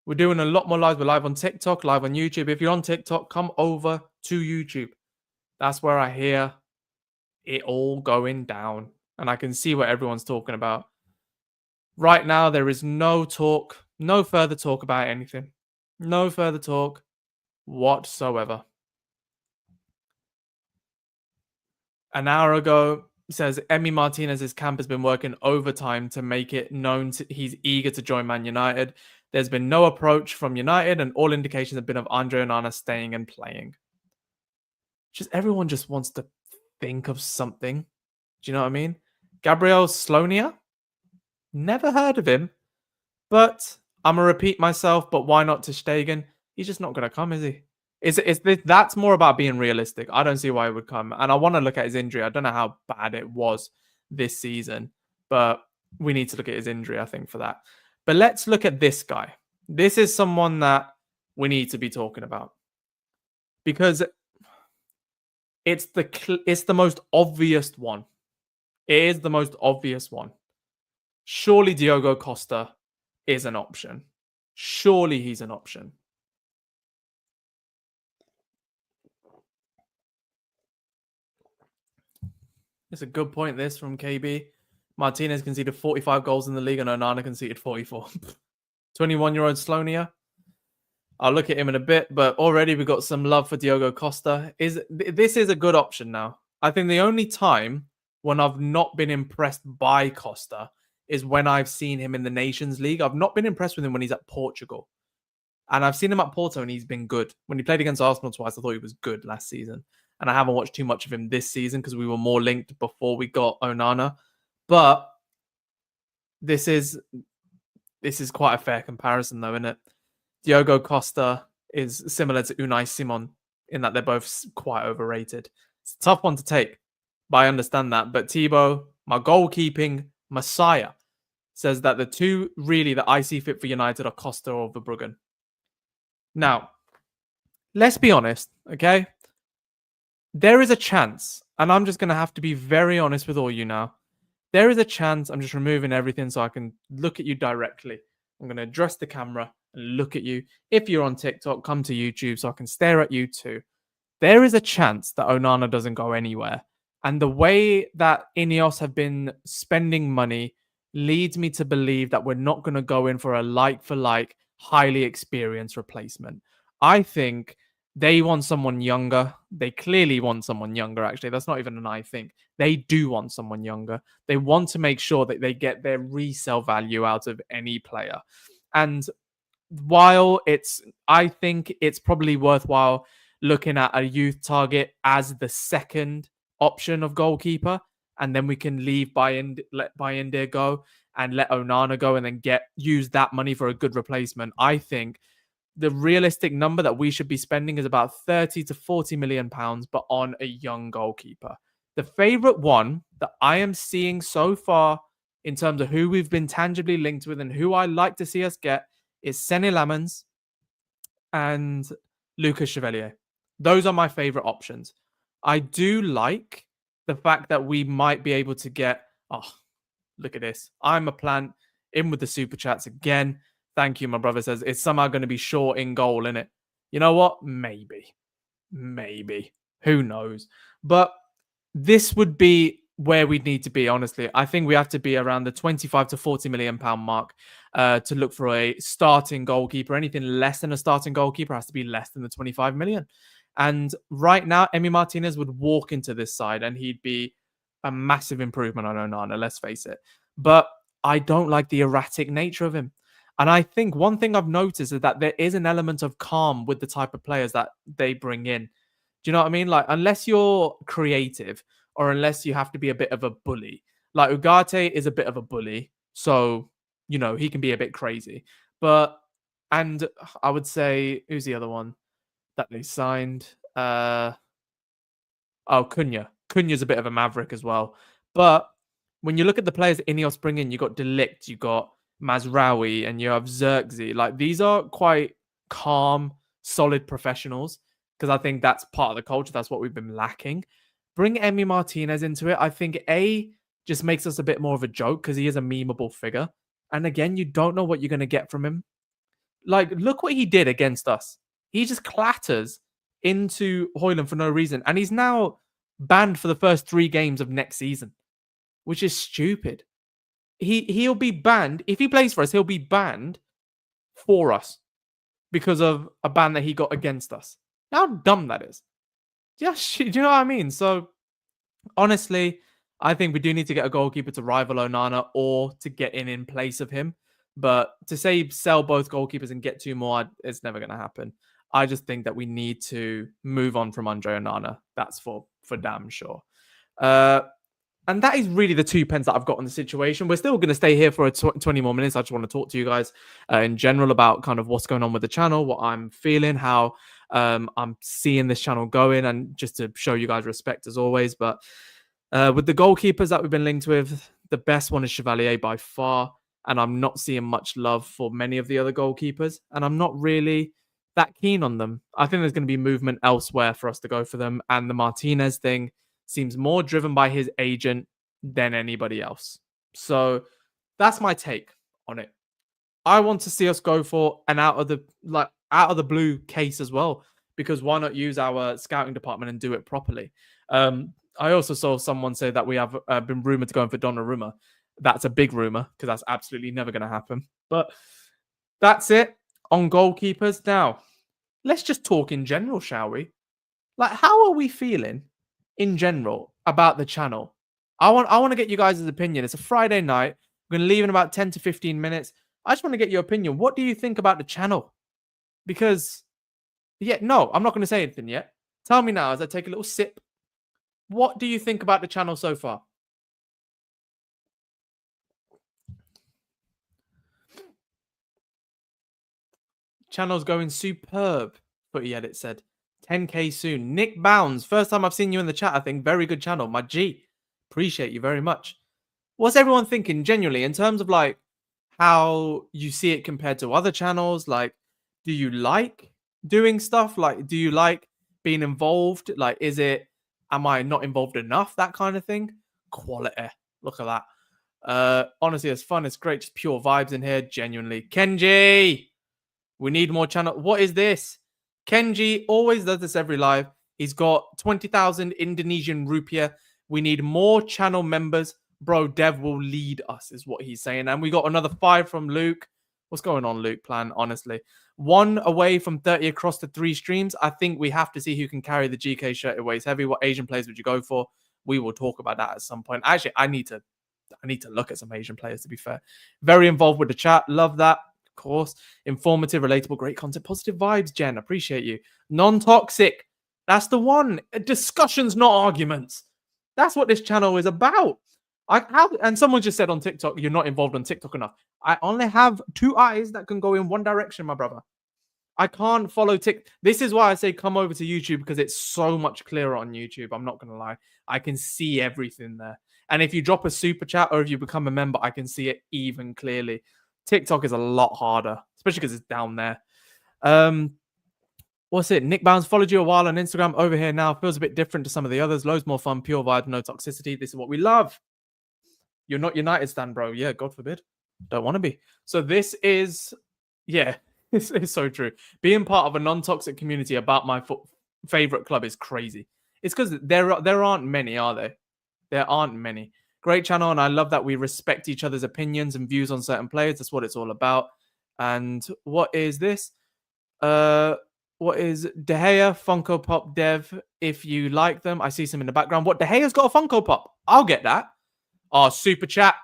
We're doing a lot more lives. We're live on TikTok, live on YouTube. If you're on TikTok, come over to YouTube. That's where I hear it all going down. And I can see what everyone's talking about. Right now, there is no talk, no further talk about anything. No further talk whatsoever. An hour ago, says Emi Martinez's camp has been working overtime to make it known he's eager to join Man United. There's been no approach from United, and all indications have been of Andre Onana staying and playing. Just everyone just wants to think of something. Do you know what I mean? Gabriel Slonia? Never heard of him. But I'm going to repeat myself, but why not to Stegen? He's just not going to come, is he? That's more about being realistic. I don't see why he would come. And I want to look at his injury. I don't know how bad it was this season, but we need to look at his injury, I think, for that. But let's look at this guy. This is someone that we need to be talking about, because it's the most obvious one. It is the most obvious one. Surely Diogo Costa is an option. Surely he's an option. It's a good point, this, from KB. Martinez conceded 45 goals in the league and Onana conceded 44. 21-year-old Slonia. I'll look at him in a bit, but already we got some love for Diogo Costa. This is a good option now. I think the only time when I've not been impressed by Costa is when I've seen him in the Nations League. I've not been impressed with him when he's at Portugal. And I've seen him at Porto and he's been good. When he played against Arsenal twice, I thought he was good last season. And I haven't watched too much of him this season because we were more linked before we got Onana. But this is quite a fair comparison, though, isn't it? Diogo Costa is similar to Unai Simon in that they're both quite overrated. It's a tough one to take, but I understand that. But Thibaut, my goalkeeping messiah, says that the two really that I see fit for United are Costa or Verbruggen. Now, let's be honest, okay? There is a chance, and I'm just going to have to be very honest with all you now. There is a chance, I'm just removing everything so I can look at you directly. I'm going to address the camera and look at you. If you're on TikTok, come to YouTube so I can stare at you too. There is a chance that Onana doesn't go anywhere. And the way that Ineos have been spending money leads me to believe that we're not going to go in for a like for like, highly experienced replacement. I think they want someone younger. They clearly want someone younger, actually. That's not even an I think. They do want someone younger. They want to make sure that they get their resale value out of any player. And while I think it's probably worthwhile looking at a youth target as the second option of goalkeeper, and then we can let Bayindir go and let Onana go, and then use that money for a good replacement. I think the realistic number that we should be spending is about 30 to 40 million pounds, but on a young goalkeeper. The favorite one that I am seeing so far in terms of who we've been tangibly linked with and who I like to see us get is Senne Lammens and Lucas Chevalier. Those are my favorite options. I do like the fact that we might be able to get, oh, look at this. I'm a plant in with the super chats again. Thank you, my brother says. It's somehow going to be short in goal, isn't it? You know what? Maybe. Who knows? But this would be where we'd need to be, honestly. I think we have to be around the 25 to 40 million pound mark to look for a starting goalkeeper. Anything less than a starting goalkeeper has to be less than the 25 million. And right now, Emi Martinez would walk into this side and he'd be a massive improvement on Onana, let's face it. But I don't like the erratic nature of him. And I think one thing I've noticed is that there is an element of calm with the type of players that they bring in. Do you know what I mean? Like, unless you're creative or unless you have to be a bit of a bully. Like, Ugarte is a bit of a bully. So, he can be a bit crazy. And I would say, who's the other one that they signed? Cunha. Cunha's a bit of a maverick as well. But when you look at the players that Ineos bring in, you got Delict, you got Mazraoui, and you have Xerxes. Like, these are quite calm, solid professionals, because I think that's part of the culture. That's what we've been lacking. Bring Emi Martinez into it. I think just makes us a bit more of a joke because he is a memeable figure. And again, you don't know what you're going to get from him. Like, look what he did against us. He just clatters into Højlund for no reason. And he's now banned for the first 3 games of next season, which is stupid. He'll be banned. If he plays for us, he'll be banned for us because of a ban that he got against us. How dumb that is. Do you know what I mean? So, honestly, I think we do need to get a goalkeeper to rival Onana or to get in place of him. But to say sell both goalkeepers and get 2 more, it's never going to happen. I just think that we need to move on from Andre Onana. That's for damn sure. And that is really the 2 pence that I've got on the situation. We're still going to stay here for 20 more minutes. I just want to talk to you guys in general about kind of what's going on with the channel, what I'm feeling, how I'm seeing this channel going, and just to show you guys respect as always. But with the goalkeepers that we've been linked with, the best one is Chevalier by far. And I'm not seeing much love for many of the other goalkeepers. And I'm not really that keen on them. I think there's going to be movement elsewhere for us to go for them. And the Martinez thing seems more driven by his agent than anybody else. So that's my take on it. I want to see us go for an out of the blue case as well, because why not use our scouting department and do it properly? I also saw someone say that we have been rumored to go in for Donnarumma. That's a big rumor because that's absolutely never going to happen. But that's it on goalkeepers. Now, let's just talk in general, shall we? Like, how are we feeling in general about the channel? I want to get you guys' opinion. It's a Friday night. We're going to leave in about 10 to 15 minutes. I just want to get your opinion. What do you think about the channel? Because, I'm not going to say anything yet. Tell me now as I take a little sip. What do you think about the channel so far? Channel's going superb, Footy Edit said. 10k soon. Nick Bounds, first time I've seen you in the chat, I think. Very good channel. My G. Appreciate you very much. What's everyone thinking genuinely in terms of like how you see it compared to other channels? Like, do you like doing stuff? Like, do you like being involved? Like, is it Am I not involved enough? That kind of thing. Quality. Look at that. Honestly, it's fun. It's great. Just pure vibes in here. Genuinely. Kenji, we need more channel. What is this? Kenji always does this every live. He's got 20,000 Indonesian rupiah. We need more channel members. Bro, Dev will lead us, is what he's saying. And we got another 5 from Luke. What's going on, Luke? Plan, honestly. 1 away from 30 across the 3 streams. I think we have to see who can carry the GK shirt away. It's heavy. What Asian players would you go for? We will talk about that at some point. Actually, I need to look at some Asian players, to be fair. Very involved with the chat. Love that. Of course. Informative, relatable, great content. Positive vibes, Jen. Appreciate you. Non-toxic. That's the one. Discussions, not arguments. That's what this channel is about. And someone just said on TikTok, you're not involved on TikTok enough. I only have 2 eyes that can go in one direction, my brother. I can't follow TikTok. This is why I say come over to YouTube, because it's so much clearer on YouTube. I'm not going to lie. I can see everything there. And if you drop a super chat or if you become a member, I can see it even clearly. TikTok is a lot harder, especially because it's down there. What's it? Nick Bounds followed you a while on Instagram. Over here now. Feels a bit different to some of the others. Loads more fun, pure vibe, no toxicity. This is what we love. You're not United stan, bro. Yeah, God forbid. Don't want to be. So this is, yeah, it's so true. Being part of a non-toxic community about my favorite club is crazy. It's because there aren't many, are there? There aren't many. Great channel, and I love that we respect each other's opinions and views on certain players. That's what it's all about. And what is this? What is De Gea Funko Pop Dev? If you like them, I see some in the background. What, De Gea's got a Funko Pop? I'll get that. Oh, super chat.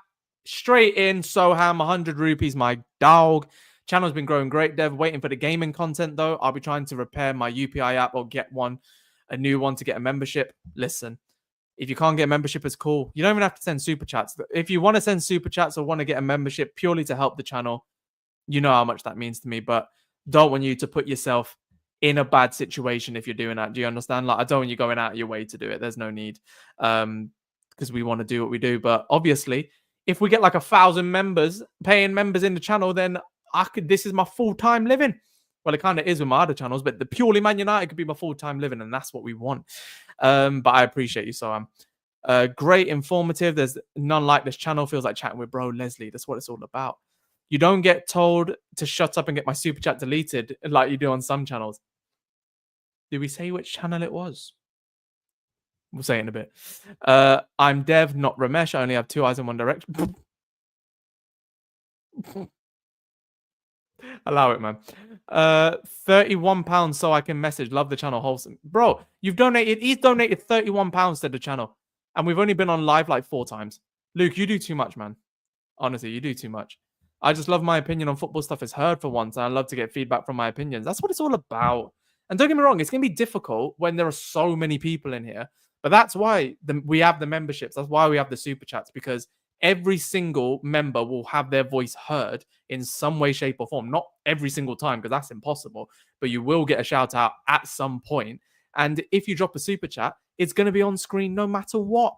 Straight in. Soham, 100 rupees, my dog. Channel's been growing great, Dev. Waiting for the gaming content, though. I'll be trying to repair my UPI app or get a new one to get a membership. Listen, if you can't get a membership, it's cool. You don't even have to send super chats. If you want to send super chats or want to get a membership purely to help the channel, you know how much that means to me. But don't want you to put yourself in a bad situation if you're doing that. Do you understand? Like, I don't want you going out of your way to do it. There's no need. Because we want to do what we do. But obviously, if we get like 1,000 members, paying members in the channel, then this is my full-time living. Well, it kind of is with my other channels, but the purely Man United could be my full-time living, and that's what we want. But I appreciate you, so great, informative. There's none like this channel. Feels like chatting with bro Leslie. That's what it's all about. You don't get told to shut up and get my super chat deleted like you do on some channels. Did we say which channel it was? We'll say it in a bit. I'm Dev, not Ramesh. I only have 2 eyes in one direction. Allow it, man. £31 so I can message. Love the channel, wholesome. Bro, he's donated £31 to the channel. And we've only been on live like 4 times. Luke, you do too much, man. Honestly, you do too much. I just love my opinion on football stuff is heard for once. And I love to get feedback from my opinions. That's what it's all about. And don't get me wrong, it's going to be difficult when there are so many people in here. But that's why we have the memberships. That's why we have the super chats, because every single member will have their voice heard in some way, shape, or form. Not every single time, because that's impossible. But you will get a shout out at some point. And if you drop a super chat, it's going to be on screen no matter what.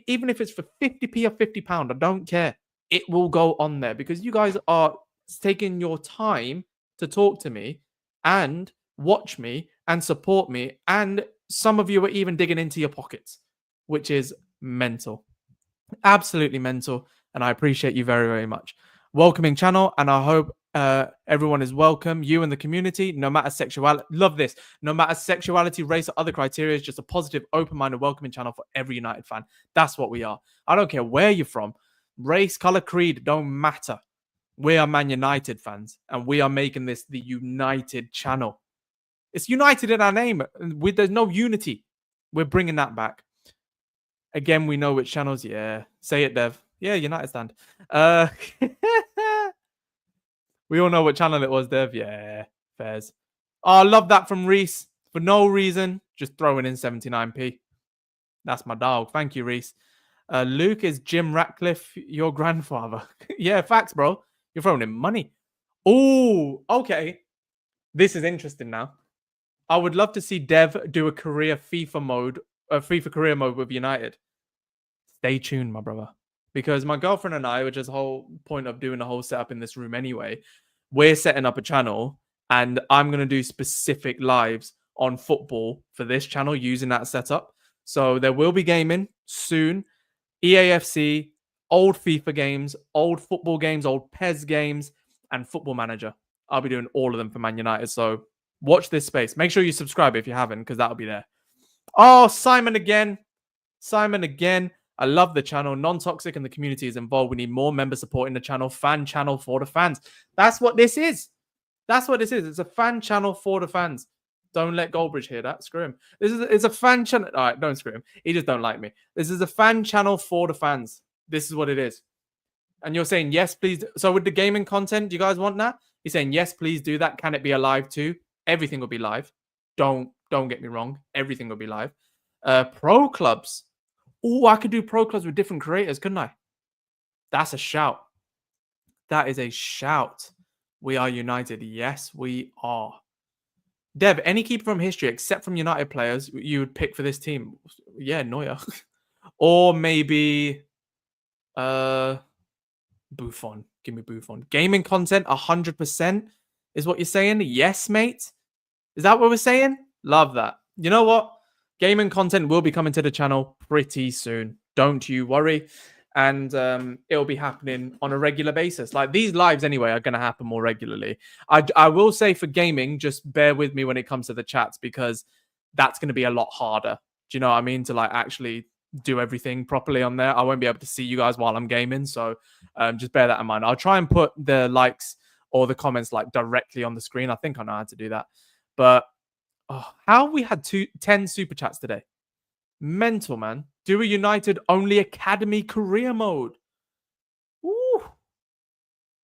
Even if it's for 50p or £50, I don't care. It will go on there because you guys are taking your time to talk to me and watch me and support me. And some of you are even digging into your pockets, which is mental. Absolutely mental. And I appreciate you very, very much. Welcoming channel. And I hope everyone is welcome. You and the community, no matter sexuality. Love this. No matter sexuality, race, or other criteria, it's just a positive, open-minded, welcoming channel for every United fan. That's what we are. I don't care where you're from. Race, color, creed, don't matter. We are Man United fans. And we are making this the United channel. It's United in our name. There's no unity. We're bringing that back. Again, we know which channels. Yeah. Say it, Dev. Yeah, United stand. We all know what channel it was, Dev. Yeah, fairs. Oh, I love that from Reese. For no reason, just throwing in 79p. That's my dog. Thank you, Reese. Luke, is Jim Ratcliffe your grandfather? Yeah, facts, bro. You're throwing in money. Oh, okay. This is interesting now. I would love to see Dev do a FIFA career mode with United. Stay tuned, my brother. Because my girlfriend and I, which is the whole point of doing the whole setup in this room anyway, we're setting up a channel and I'm going to do specific lives on football for this channel using that setup. So there will be gaming soon. EAFC, old FIFA games, old football games, old PES games, and Football Manager. I'll be doing all of them for Man United. So watch this space. Make sure you subscribe if you haven't, because that'll be there. Oh, Simon again. Simon again. I love the channel. Non-toxic and the community is involved. We need more member support in the channel. Fan channel for the fans. That's what this is. That's what this is. It's a fan channel for the fans. Don't let Goldbridge hear that. Screw him. It's a fan channel. All right, don't screw him. He just don't like me. This is a fan channel for the fans. This is what it is. And you're saying, yes, please. So with the gaming content, do you guys want that? He's saying, yes, please do that. Can it be alive too? Everything will be live. Don't get me wrong. Everything will be live. Pro clubs. Oh, I could do pro clubs with different creators, couldn't I? That's a shout. That is a shout. We are united. Yes, we are. Dev, any keeper from history except from United players you would pick for this team? Yeah, Neuer. Or maybe Buffon. Give me Buffon. Gaming content, 100% is what you're saying? Yes, mate? Is that what we're saying? Love that. You know what? Gaming content will be coming to the channel pretty soon. Don't you worry. And it'll be happening on a regular basis. Like these lives anyway are going to happen more regularly. I will say for gaming, just bear with me when it comes to the chats, because that's going to be a lot harder. Do you know what I mean? To like actually do everything properly on there. I won't be able to see you guys while I'm gaming. So just bear that in mind. I'll try and put the likes or the comments like directly on the screen. I think I know how to do that. But how we had 10 super chats today. Mental, man. Do a United only academy career mode. Ooh.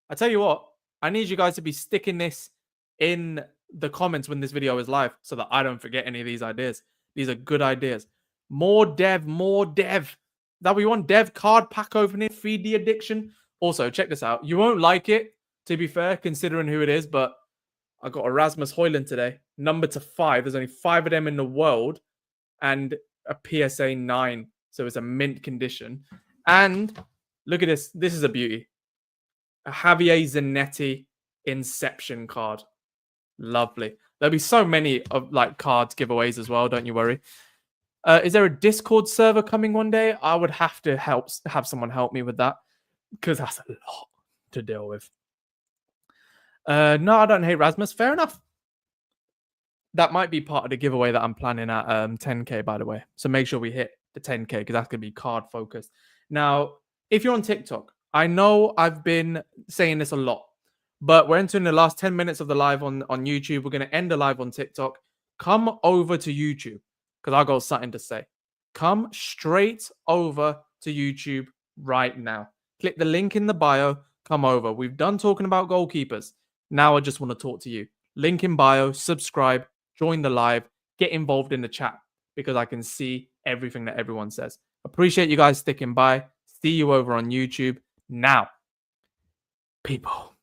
I tell you what, I need you guys to be sticking this in the comments when this video is live so that I don't forget any of these ideas. These are good ideas. More dev, more dev. That we want dev card pack opening, feed the addiction. Also, check this out. You won't like it, to be fair, considering who it is, but I got Erasmus Højlund today. Number to 5. There's only 5 of them in the world. And a PSA 9. So it's a mint condition. And look at this. This is a beauty. A Javier Zanetti Inception card. Lovely. There'll be so many of like cards giveaways as well. Don't you worry. Is there a Discord server coming one day? I would have to have someone help me with that, because that's a lot to deal with. No, I don't hate Rasmus. Fair enough. That might be part of the giveaway that I'm planning at 10K, by the way. So make sure we hit the 10K, because that's going to be card focused. Now, if you're on TikTok, I know I've been saying this a lot, but we're entering the last 10 minutes of the live on YouTube. We're going to end the live on TikTok. Come over to YouTube, because I got something to say. Come straight over to YouTube right now. Click the link in the bio. Come over. We've done talking about goalkeepers. Now I just want to talk to you. Link in bio. Subscribe. Join the live. Get involved in the chat, because I can see everything that everyone says. Appreciate you guys sticking by. See you over on YouTube. Now, people,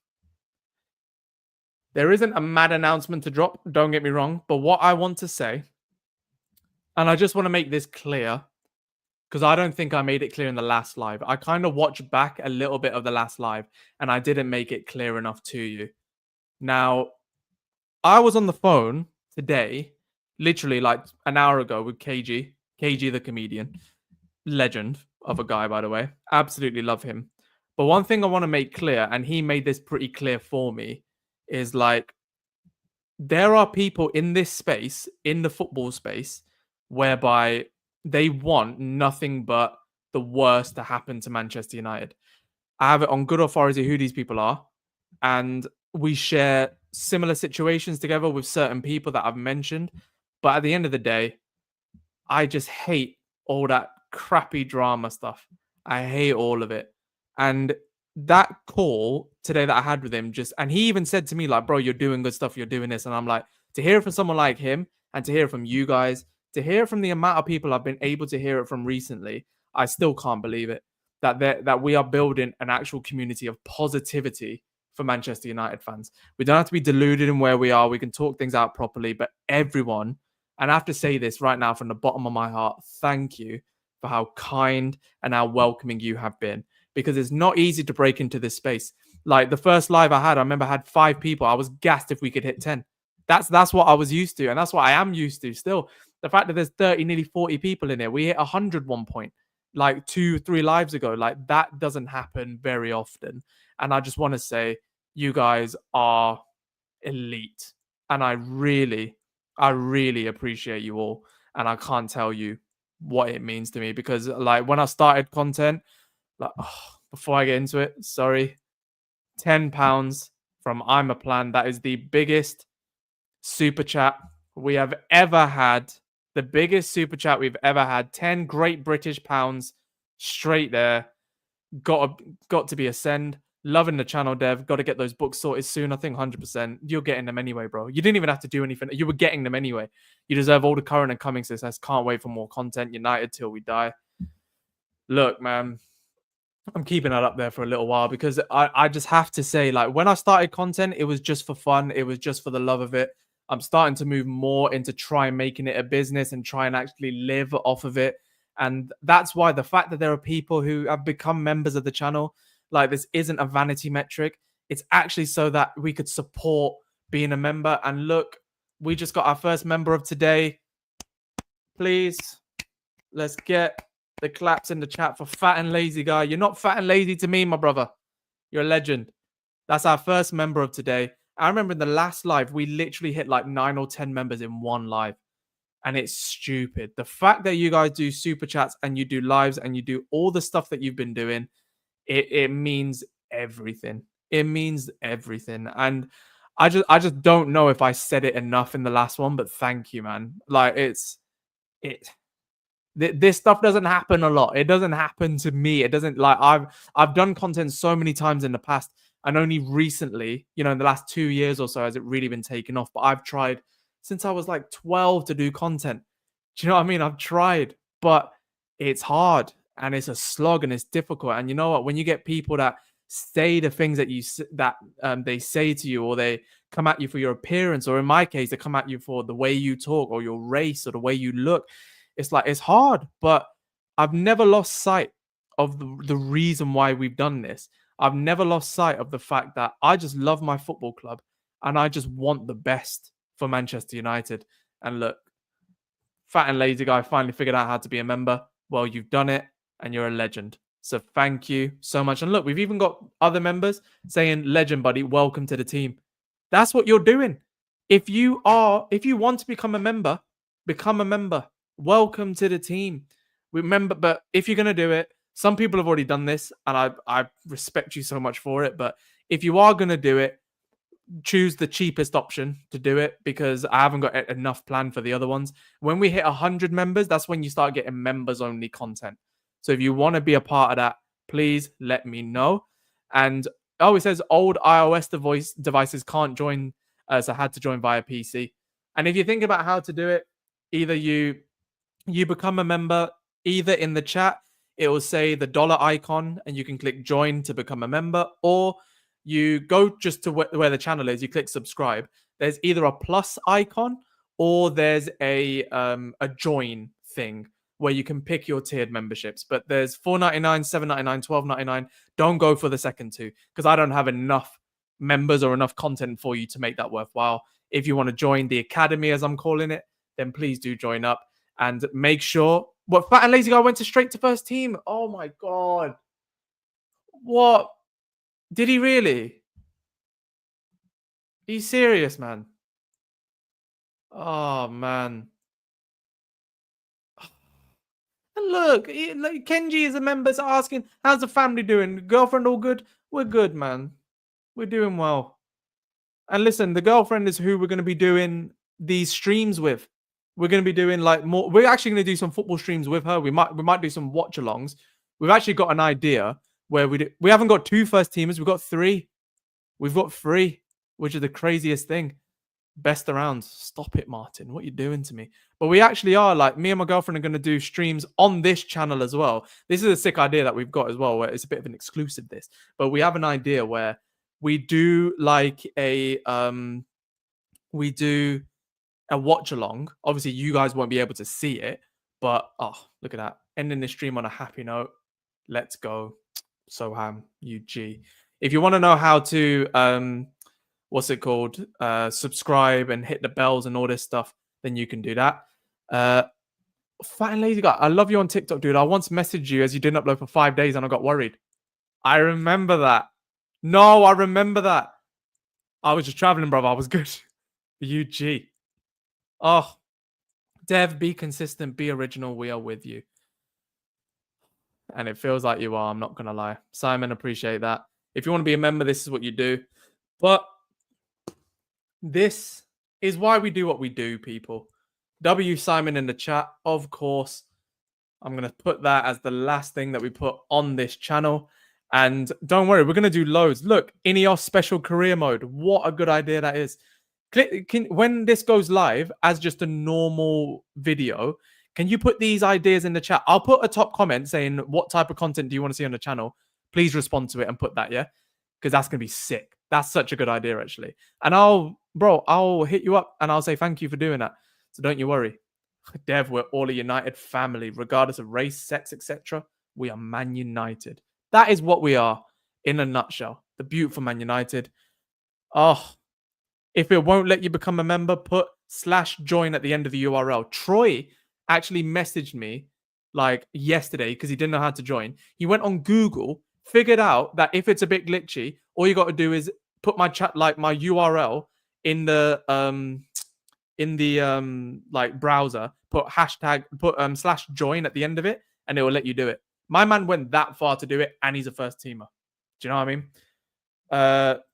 there isn't a mad announcement to drop. Don't get me wrong. But what I want to say, and I just want to make this clear, because I don't think I made it clear in the last live. I kind of watched back a little bit of the last live, and I didn't make it clear enough to you. Now, I was on the phone today, literally like an hour ago, with KG the comedian. Legend of a guy, by the way. Absolutely love him. But one thing I want to make clear, and he made this pretty clear for me, is like, there are people in this space, in the football space, whereby they want nothing but the worst to happen to Manchester United. I have it on good authority who these people are, and we share similar situations together with certain people that I've mentioned. But at the end of the day, I just hate all that crappy drama stuff. I hate all of it. And that call today that I had with him, and he even said to me, like, bro, you're doing good stuff, you're doing this. And I'm like, to hear it from someone like him, and to hear it from you guys, to hear it from the amount of people I've been able to hear it from recently, I still can't believe it. That we are building an actual community of positivity for Manchester United fans. We don't have to be deluded in where we are. We can talk things out properly. But everyone, and I have to say this right now from the bottom of my heart, thank you for how kind and how welcoming you have been. Because it's not easy to break into this space. Like the first live I remember I had 5 people. I was gassed if we could hit 10. That's what I was used to, and that's what I am used to still. The fact that there's 30, nearly 40 people in here. We hit 100 one point, like 2, 3 lives ago. Like that doesn't happen very often. And I just want to say, you guys are elite. And I really appreciate you all. And I can't tell you what it means to me because like when I started content, like before I get into it, sorry, £10 from I'm a Plan. That is the biggest super chat we have ever had. The biggest super chat we've ever had. 10 great British pounds straight there. Got to be a send. Loving the channel, Dev. Got to get those books sorted soon. I think 100%. You're getting them anyway, bro. You didn't even have to do anything. You were getting them anyway. You deserve all the current and coming success. Can't wait for more content. United till we die. Look, man. I'm keeping that up there for a little while because I just have to say, like, when I started content, it was just for fun. It was just for the love of it. I'm starting to move more into try and making it a business and try and actually live off of it. And that's why the fact that there are people who have become members of the channel, like this isn't a vanity metric. It's actually so that we could support being a member. And look, we just got our first member of today. Please, let's get the claps in the chat for Fat and Lazy Guy. You're not fat and lazy to me, my brother. You're a legend. That's our first member of today. I remember in the last live, we literally hit like 9 or 10 members in one live. And it's stupid. The fact that you guys do super chats and you do lives and you do all the stuff that you've been doing, it means everything. It means everything. And I just don't know if I said it enough in the last one, but thank you, man. Like this stuff doesn't happen a lot. It doesn't happen to me. It doesn't like I've done content so many times in the past, and only recently, you know, in the last 2 years or so, has it really been taken off. But I've tried since I was like 12 to do content. Do you know what I mean? I've tried, but it's hard and it's a slog and it's difficult. And you know what? When you get people that say the things that they say to you, or they come at you for your appearance, or in my case, they come at you for the way you talk or your race or the way you look. It's like, it's hard, but I've never lost sight of the reason why we've done this. I've never lost sight of the fact that I just love my football club and I just want the best for Manchester United. And look, Fat and Lazy Guy finally figured out how to be a member. Well, you've done it and you're a legend. So thank you so much. And look, we've even got other members saying, legend, buddy, welcome to the team. That's what you're doing. If you want to become a member, become a member. Welcome to the team. Remember, but if you're going to do it, some people have already done this, and I respect you so much for it. But if you are going to do it, choose the cheapest option to do it, because I haven't got enough planned for the other ones. When we hit 100 members, that's when you start getting members-only content. So if you want to be a part of that, please let me know. And it says old iOS devices can't join, so I had to join via PC. And if you think about how to do it, either you become a member, either in the chat, it will say the dollar icon and you can click join to become a member, or you go just to where the channel is, you click subscribe. There's either a plus icon or there's a join thing where you can pick your tiered memberships. But there's $4.99, $7.99, $12.99. Don't go for the second two, because I don't have enough members or enough content for you to make that worthwhile. If you want to join the academy, as I'm calling it, then please do join up. And make sure... What? Fat and Lazy Guy went straight to first team. Oh my God. What? Did he really? Are you serious, man? Oh, man. And look, Kenji is a member asking, how's the family doing? Girlfriend all good? We're good, man. We're doing well. And listen, the girlfriend is who we're going to be doing these streams with. We're going to be doing like more. We're actually going to do some football streams with her. We might do some watch alongs. We've actually got an idea where we haven't got 2 first teamers. We've got 3. We've got 3, which is the craziest thing. Best around. Stop it, Martin. What are you doing to me? But we actually are, like, me and my girlfriend are going to do streams on this channel as well. This is a sick idea that we've got as well, where it's a bit of an exclusive this. But we have an idea where we do like a watch along. Obviously, you guys won't be able to see it, but oh, look at that. Ending the stream on a happy note. Let's go. Soham UG. If you want to know how to what's it called? Subscribe and hit the bells and all this stuff, then you can do that. Fat and lazy guy, I love you on TikTok, dude. I once messaged you as you didn't upload for 5 days and I got worried. I remember that. No, I remember that. I was just traveling, brother. I was good. UG. Oh, Dev, be consistent, be original. We are with you. And it feels like you are. I'm not going to lie. Simon, appreciate that. If you want to be a member, this is what you do. But this is why we do what we do, people. W Simon in the chat, of course. I'm going to put that as the last thing that we put on this channel. And don't worry, we're going to do loads. Look, Ineos special career mode. What a good idea that is. When this goes live as just a normal video, can you put these ideas in the chat? I'll put a top comment saying, what type of content do you want to see on the channel? Please respond to it and put that, yeah? Because that's going to be sick. That's such a good idea, actually. And I'll hit you up and I'll say thank you for doing that. So don't you worry. Dev, we're all a united family, regardless of race, sex, etc. We are Man United. That is what we are in a nutshell. The beautiful Man United. Oh, if it won't let you become a member, put /join at the end of the URL. Troy actually messaged me like yesterday because he didn't know how to join. He went on Google, figured out that if it's a bit glitchy, all you got to do is put my chat, like my URL in the like browser, put /join at the end of it, and it will let you do it. My man went that far to do it, and he's a first teamer. Do you know what I mean?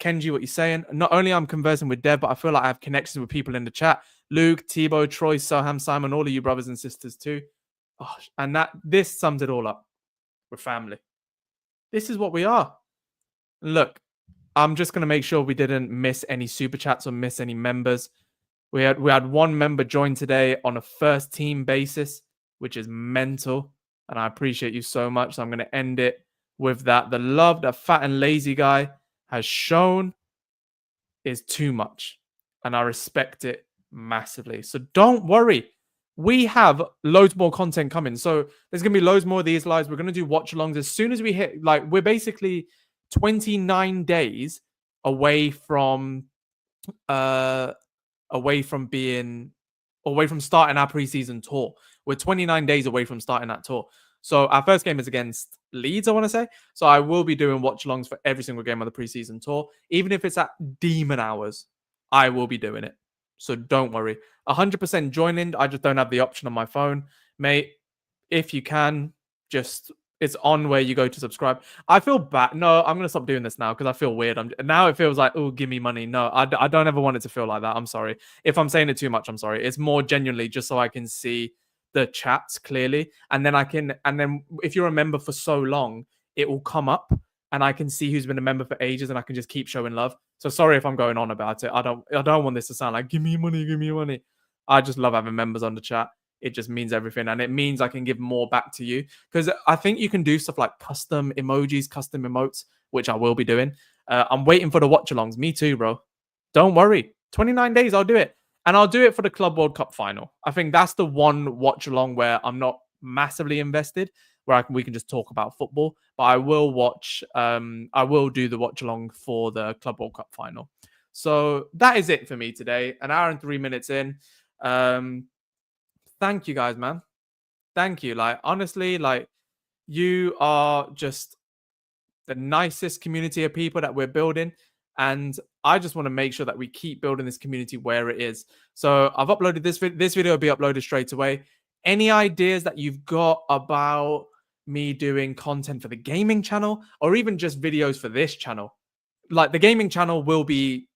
Kenji, what you saying? Not only I'm conversing with Dev, but I feel like I have connections with people in the chat. Luke, Tebow, Troy, Soham, Simon, all of you brothers and sisters too. Oh, and this sums it all up. We're family. This is what we are. Look, I'm just going to make sure we didn't miss any super chats or miss any members. We had one member join today on a first team basis, which is mental. And I appreciate you so much. So I'm going to end it with that. The love that Fat and Lazy Guy has shown is too much. And I respect it massively. So don't worry. We have loads more content coming. So there's going to be loads more of these lives. We're going to do watch alongs as soon as we hit, like, we're basically 29 days away from starting our preseason tour. We're 29 days away from starting that tour. So our first game is against Leeds, I want to say. So I will be doing watch-alongs for every single game of the preseason tour. Even if it's at demon hours, I will be doing it. So don't worry. 100% join in. I just don't have the option on my phone. Mate, if you can, it's on where you go to subscribe. I feel bad. No, I'm going to stop doing this now because I feel weird. Now it feels like, oh, give me money. No, I don't ever want it to feel like that. I'm sorry. If I'm saying it too much, I'm sorry. It's more genuinely just so I can see the chats clearly. And then if you're a member for so long, it will come up and I can see who's been a member for ages and I can just keep showing love. So sorry if I'm going on about it. I don't want this to sound like, give me money, give me money. I just love having members on the chat. It just means everything. And it means I can give more back to you. Because I think you can do stuff like custom emojis, custom emotes, which I will be doing. I'm waiting for the watch-alongs. Me too, bro. Don't worry. 29 days, I'll do it. And I'll do it for the Club World Cup final. I think that's the one watch-along where I'm not massively invested, where we can just talk about football. But I will do the watch-along for the Club World Cup final. So that is it for me today. An hour and 3 minutes in. Thank you guys, man. Thank you. Like, honestly, like, you are just the nicest community of people that we're building. And I just want to make sure that we keep building this community where it is. So I've uploaded this video will be uploaded straight away. Any ideas that you've got about me doing content for the gaming channel or even just videos for this channel? Like, the gaming channel will be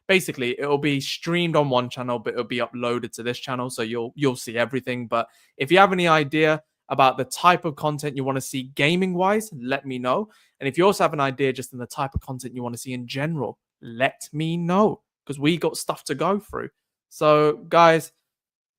basically, it'll be streamed on one channel, but it'll be uploaded to this channel. So you'll see everything. But if you have any idea about the type of content you want to see gaming wise, let me know. And if you also have an idea just in the type of content you want to see in general, let me know, because we got stuff to go through. So guys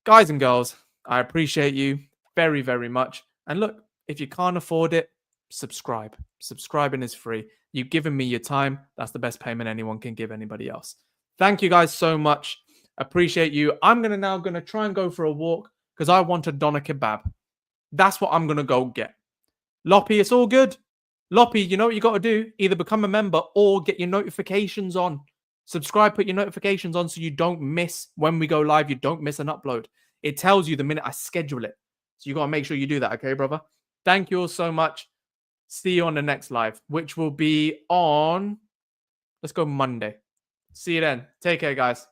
and girls, I appreciate you very, very much. And look, if you can't afford it, subscribe. Subscribing is free. You've given me your time. That's the best payment anyone can give anybody else. Thank you guys so much. Appreciate you. I'm going to try and go for a walk because I want a doner kebab. That's what I'm going to go get. Loppy, it's all good. Loppy, you know what you got to do? Either become a member or get your notifications on. Subscribe, put your notifications on so you don't miss when we go live. You don't miss an upload. It tells you the minute I schedule it. So you got to make sure you do that, okay, brother? Thank you all so much. See you on the next live, which will be on, let's go Monday. See you then. Take care, guys.